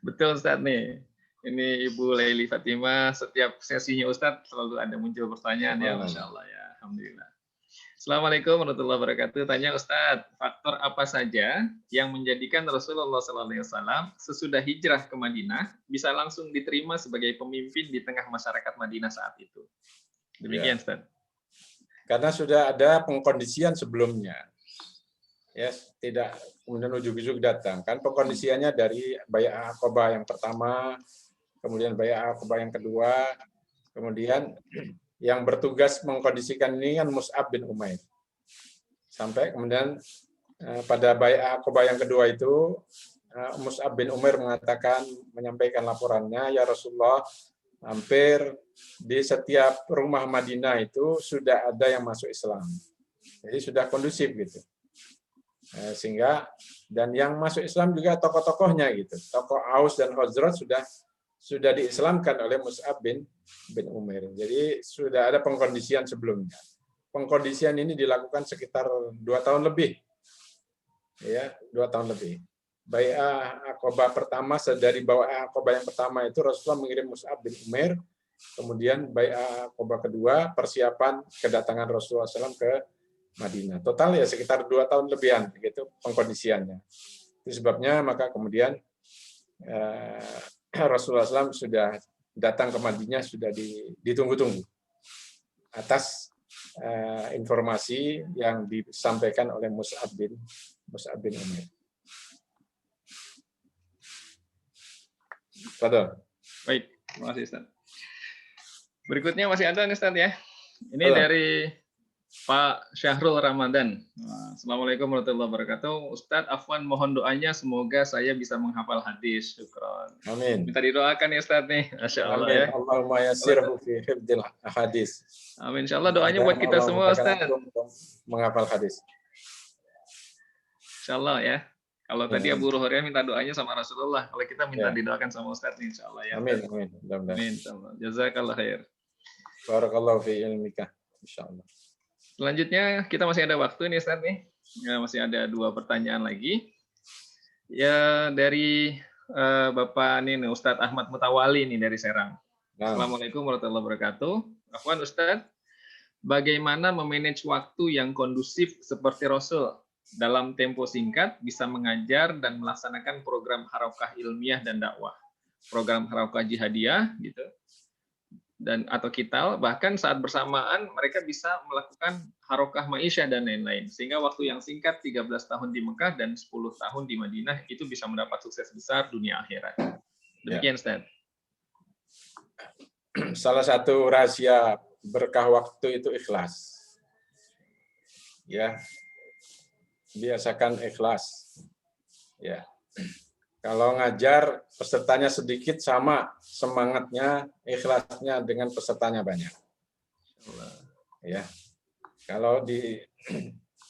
Betul, Ustaz nih. Ini Ibu Laili Fatimah, setiap sesinya Ustaz selalu ada muncul pertanyaan ya, Masya Allah ya. Alhamdulillah. Assalamualaikum warahmatullahi wabarakatuh. Tanya Ustadz, faktor apa saja yang menjadikan Rasulullah SAW sesudah hijrah ke Madinah bisa langsung diterima sebagai pemimpin di tengah masyarakat Madinah saat itu? Demikian, Ustadz.
Karena sudah ada pengkondisian sebelumnya. ya tidak kemudian ujuk-ujuk datang. Kan pengkondisiannya dari Bai'ah Aqabah yang pertama, kemudian Bai'ah Aqabah yang kedua, kemudian yang bertugas mengkondisikan ini kan Mus'ab bin Umair. Sampai kemudian pada Bai'ah Aqabah yang kedua itu Mus'ab bin Umair menyampaikan laporannya, ya Rasulullah, hampir di setiap rumah Madinah itu sudah ada yang masuk Islam. Jadi sudah kondusif gitu. Sehingga dan yang masuk Islam juga tokoh-tokohnya gitu. Tokoh Aus dan Khazraj sudah diislamkan oleh Mus'ab bin Umair. Jadi sudah ada pengkondisian sebelumnya. Pengkondisian ini dilakukan sekitar 2 tahun lebih. Ya, 2 tahun lebih. Bai'ah Aqabah pertama, dari Bai'ah Aqabah yang pertama itu Rasulullah mengirim Mus'ab bin Umair, kemudian Bai'ah Aqabah kedua, persiapan kedatangan Rasulullah SAW ke Madinah. Total ya sekitar 2 tahun lebihan gitu pengkondisiannya. Itu sebabnya maka kemudian Rasulullah SAW sudah datang ke Madinah, sudah ditunggu-tunggu atas informasi yang disampaikan oleh Mus'ab bin Umair. Betul.
Baik, terima kasih Ustaz. Berikutnya masih ada nih Ustaz ya. Ini
Betul.
dari Pak Syahrul Ramadan. Assalamualaikum warahmatullahi wabarakatuh. Ustadz, afwan mohon doanya semoga saya bisa menghafal hadis. Syukron.
Amin.
Minta didoakan ya Ustadz nih. Masya Allah
Amin.
ya.
Allahumma yassirhu fi hifdzil hadis.
Amin. Insya Allah doanya buat kita semua Ustadz.
Menghafal hadis.
Insya Allah ya. Kalau tadi Abu Hurairah minta doanya sama Rasulullah, kalau kita minta didoakan sama Ustadz nih, insya Allah ya.
Amin. Amin.
Amin. Jazakallah khair.
Barakallahu fi ilmika. Insya Allah.
Selanjutnya kita masih ada waktu nih Ustadz nih. Ya, masih ada 2 pertanyaan lagi. Ya dari Bapak nih Ustadz Ahmad Mutawali nih dari Serang.
Nah.
Assalamualaikum warahmatullahi wabarakatuh. Afwan Ustadz, bagaimana memanage waktu yang kondusif seperti Rasul dalam tempo singkat bisa mengajar dan melaksanakan program harokah ilmiah dan dakwah, program harokah jihadiyah gitu, dan atau kital, bahkan saat bersamaan mereka bisa melakukan harokah ma'isyah dan lain-lain, sehingga waktu yang singkat 13 tahun di Mekah dan 10 tahun di Madinah itu bisa mendapat sukses besar dunia akhirat. Demikian Ustaz.
Salah satu rahasia berkah waktu itu ikhlas. Ya. Biasakan ikhlas. Ya. Kalau ngajar pesertanya sedikit sama semangatnya, ikhlasnya dengan pesertanya banyak. Ya. Kalau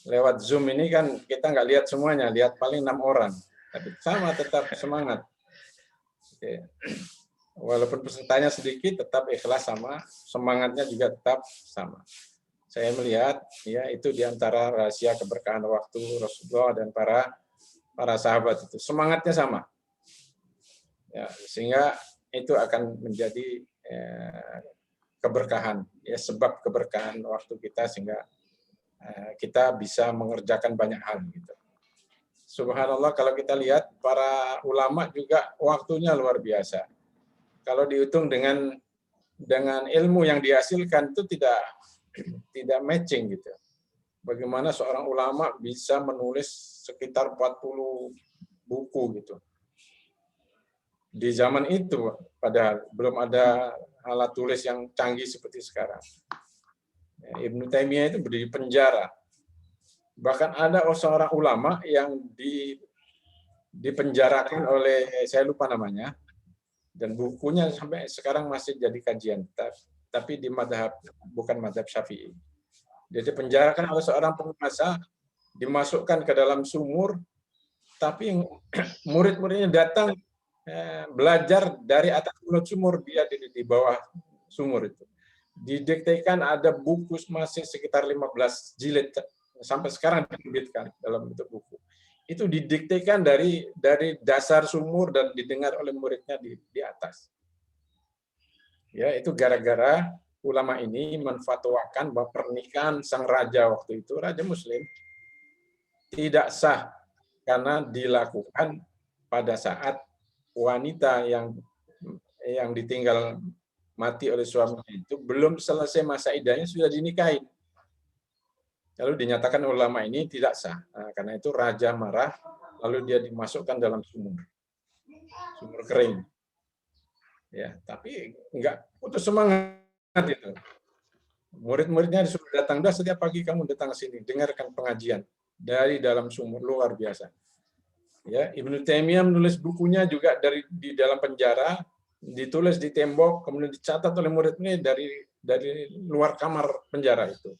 lewat Zoom ini kan kita nggak lihat semuanya, lihat paling 6 orang, tapi sama tetap semangat. Oke. Walaupun pesertanya sedikit, tetap ikhlas sama, semangatnya juga tetap sama. Saya melihat ya itu diantara rahasia keberkahan waktu Rasulullah dan para sahabat itu, semangatnya sama. Ya, sehingga itu akan menjadi keberkahan, ya sebab keberkahan waktu kita sehingga kita bisa mengerjakan banyak hal gitu. Subhanallah, kalau kita lihat para ulama juga waktunya luar biasa. Kalau dihitung dengan ilmu yang dihasilkan itu tidak matching gitu. Bagaimana seorang ulama bisa menulis sekitar 40 buku gitu. Di zaman itu padahal belum ada alat tulis yang canggih seperti sekarang. Ibnu Taimiyah itu di penjara. Bahkan ada seorang ulama yang dipenjarakan oleh, saya lupa namanya, dan bukunya sampai sekarang masih jadi kajian, tapi di madhab, bukan madhab Syafi'i. Dia dipenjarakan oleh seorang penguasa, dimasukkan ke dalam sumur, tapi murid-muridnya datang belajar dari atas mulut sumur, dia di bawah sumur itu. Didiktekan ada buku masih sekitar 15 jilid, sampai sekarang diterbitkan dalam bentuk buku. Itu didiktekan dari dasar sumur dan didengar oleh muridnya di atas. Ya, itu gara-gara ulama ini menfatwakan bahwa pernikahan sang raja waktu itu, raja muslim, tidak sah karena dilakukan pada saat wanita yang ditinggal mati oleh suaminya itu belum selesai masa iddahnya sudah dinikahin. Lalu dinyatakan ulama ini tidak sah. Nah, karena itu raja marah, lalu dia dimasukkan dalam sumur kering. Ya, tapi enggak putus semangat itu. Murid-muridnya disuruh datang, dah setiap pagi kamu datang ke sini, dengarkan pengajian dari dalam sumur, luar biasa. Ya, Ibnu Taimiyah menulis bukunya juga di dalam penjara, ditulis di tembok, kemudian dicatat oleh muridnya dari luar kamar penjara itu.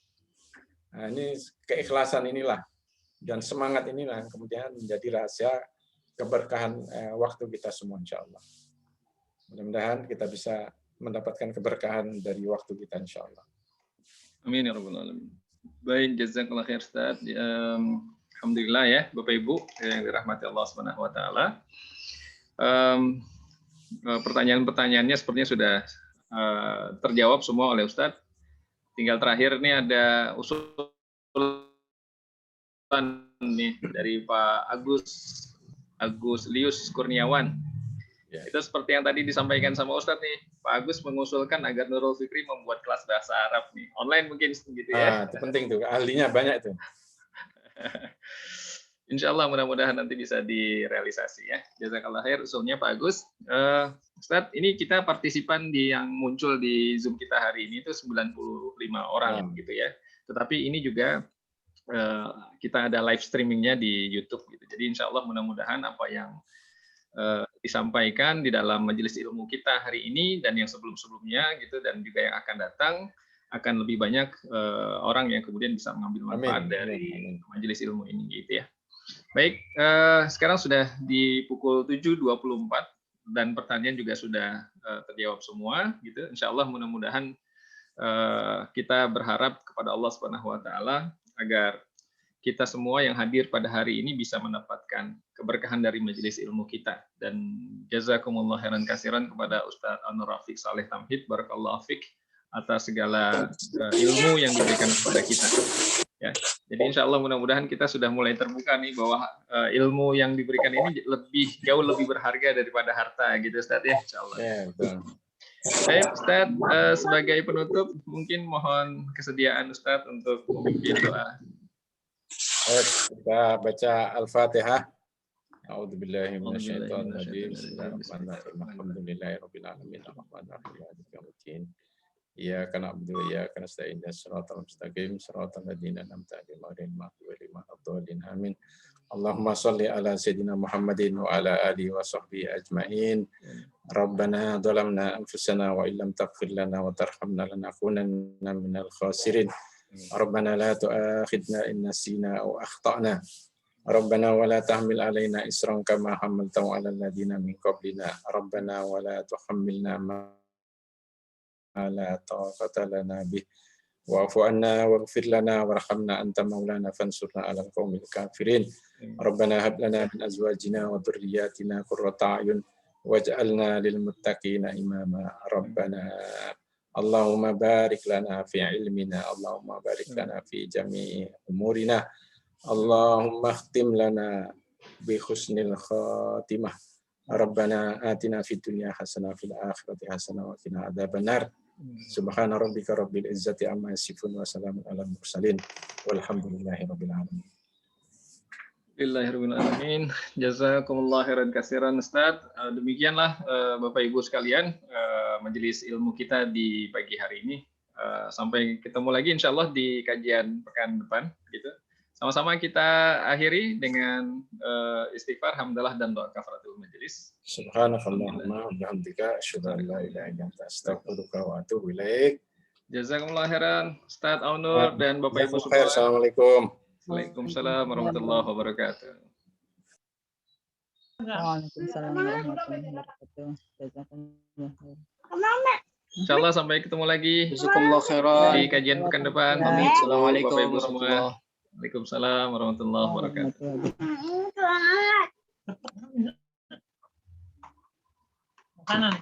Nah, ini keikhlasan inilah dan semangat inilah yang kemudian menjadi rahasia keberkahan waktu kita semua, insya Allah. Mudah-mudahan kita bisa mendapatkan keberkahan dari waktu kita, insya Allah.
Amin ya rabbal alamin. Baik, jazakallah khair Ustaz. Alhamdulillah ya Bapak Ibu yang dirahmati Allah Subhanahu wa taala. Pertanyaan-pertanyaannya sepertinya sudah terjawab semua oleh Ustadz. Tinggal terakhir nih ada usulan nih dari Pak Agus Lius Kurniawan. Ya. Itu seperti yang tadi disampaikan sama Ustadz nih, Pak Agus mengusulkan agar Nurul Fikri membuat kelas bahasa Arab nih, online mungkin gitu ya.
Itu penting tuh, ahlinya banyak tuh.
Insya Allah mudah-mudahan nanti bisa direalisasi ya. Jazakallah khair usulnya Pak Agus. Ustadz, ini kita partisipan yang muncul di Zoom kita hari ini itu 95 orang gitu ya. Tetapi ini juga kita ada live streamingnya di YouTube gitu. Jadi insya Allah mudah-mudahan apa yang disampaikan di dalam majelis ilmu kita hari ini dan yang sebelum-sebelumnya gitu dan juga yang akan datang akan lebih banyak orang yang kemudian bisa mengambil manfaat dari majelis ilmu ini gitu ya. Baik, sekarang sudah di pukul 7.24 dan pertanyaan juga sudah terjawab semua gitu. Insya Allah mudah-mudahan kita berharap kepada Allah Subhanahu wa taala agar kita semua yang hadir pada hari ini bisa mendapatkan keberkahan dari majelis ilmu kita. Dan jazakumullah khairan katsiran kepada Ustadz Anur Rafiq Saleh Tamhid, barakallahu fiik, atas segala ilmu yang diberikan kepada kita. Ya, jadi insya Allah mudah-mudahan kita sudah mulai terbuka nih bahwa ilmu yang diberikan ini jauh lebih berharga daripada harta gitu Ustadz ya, insya Allah.
Ya, betul.
Baik Ustadz, sebagai penutup mungkin mohon kesediaan Ustadz untuk memimpin doa.
Kita baca Al-Fatihah. A'udzubillahi minasyaitonir rajim. Bismillahirrahmanirrahim. Alhamdulillahirabbil alamin. Arrahmanirrahim. Maliki yaumiddin. Iyyaka na'budu wa iyyaka nasta'in. Shiratal mustaqim. Shiratal ladzina an'amta 'alaihim ghairil maghdubi 'alaihim waladdallin. Amin. Allahumma shalli ala sayyidina Muhammadin wa ala alihi wa sahbihi ajma'in. Rabbana dhalamna anfusana wa illam taghfir lana wa tarhamna lanakunanna minal khasirin. Rabbana la tu'akhidna in nasina aw akhtana. Rabbana wa la tahmil alaina isran kama hamaltahu 'alal ladzina min qablina. Rabbana wa la tuhammilna ma la taqata lana bih. Wa'fu anna waghfir lana warhamna anta maulana fansurna 'alal qaumil kafirin. Rabbana hab lana min azwajina wa dhurriyyatina qurrata a'yun waj'alna lil muttaqina imama. Rabbana Allahumma barik lana fi ilmina, Allahumma barik lana fi jami'i umurina, Allahumma khtim lana bi husnil khatimah. Rabbana atina fid dunya hasanah fil akhirati hasanah wa qina adzabannar. Subhana rabbika rabbil izzati amma yasifun wa salamun alal mursalin walhamdulillahi rabbil alamin.
Bismillahirrahmanirrahim. Jazakumullah khairan katsiran Ustaz. Demikianlah Bapak Ibu sekalian majelis ilmu kita di pagi hari ini. Sampai ketemu lagi insya Allah di kajian pekan depan gitu. Sama-sama kita akhiri dengan istighfar, hamdalah dan doa kafaratul majelis.
Subhanakallahumma wa bihamdika asyhadu an la ilaha illa anta astaghfiruka wa atubu ilaik.
Jazakumullah khairan Ustaz Aunur dan Bapak Ibu semua.
Assalamualaikum.
Waalaikumsalam warahmatullahi wabarakatuh.
Waalaikumsalam warahmatullahi wabarakatuh.
Insyaallah sampai ketemu lagi
Jazakumullah khairan.
di kajian pekan depan.
Assalamualaikum
Bapak Ibu semua. Waalaikumsalam warahmatullahi wabarakatuh.
Kanan.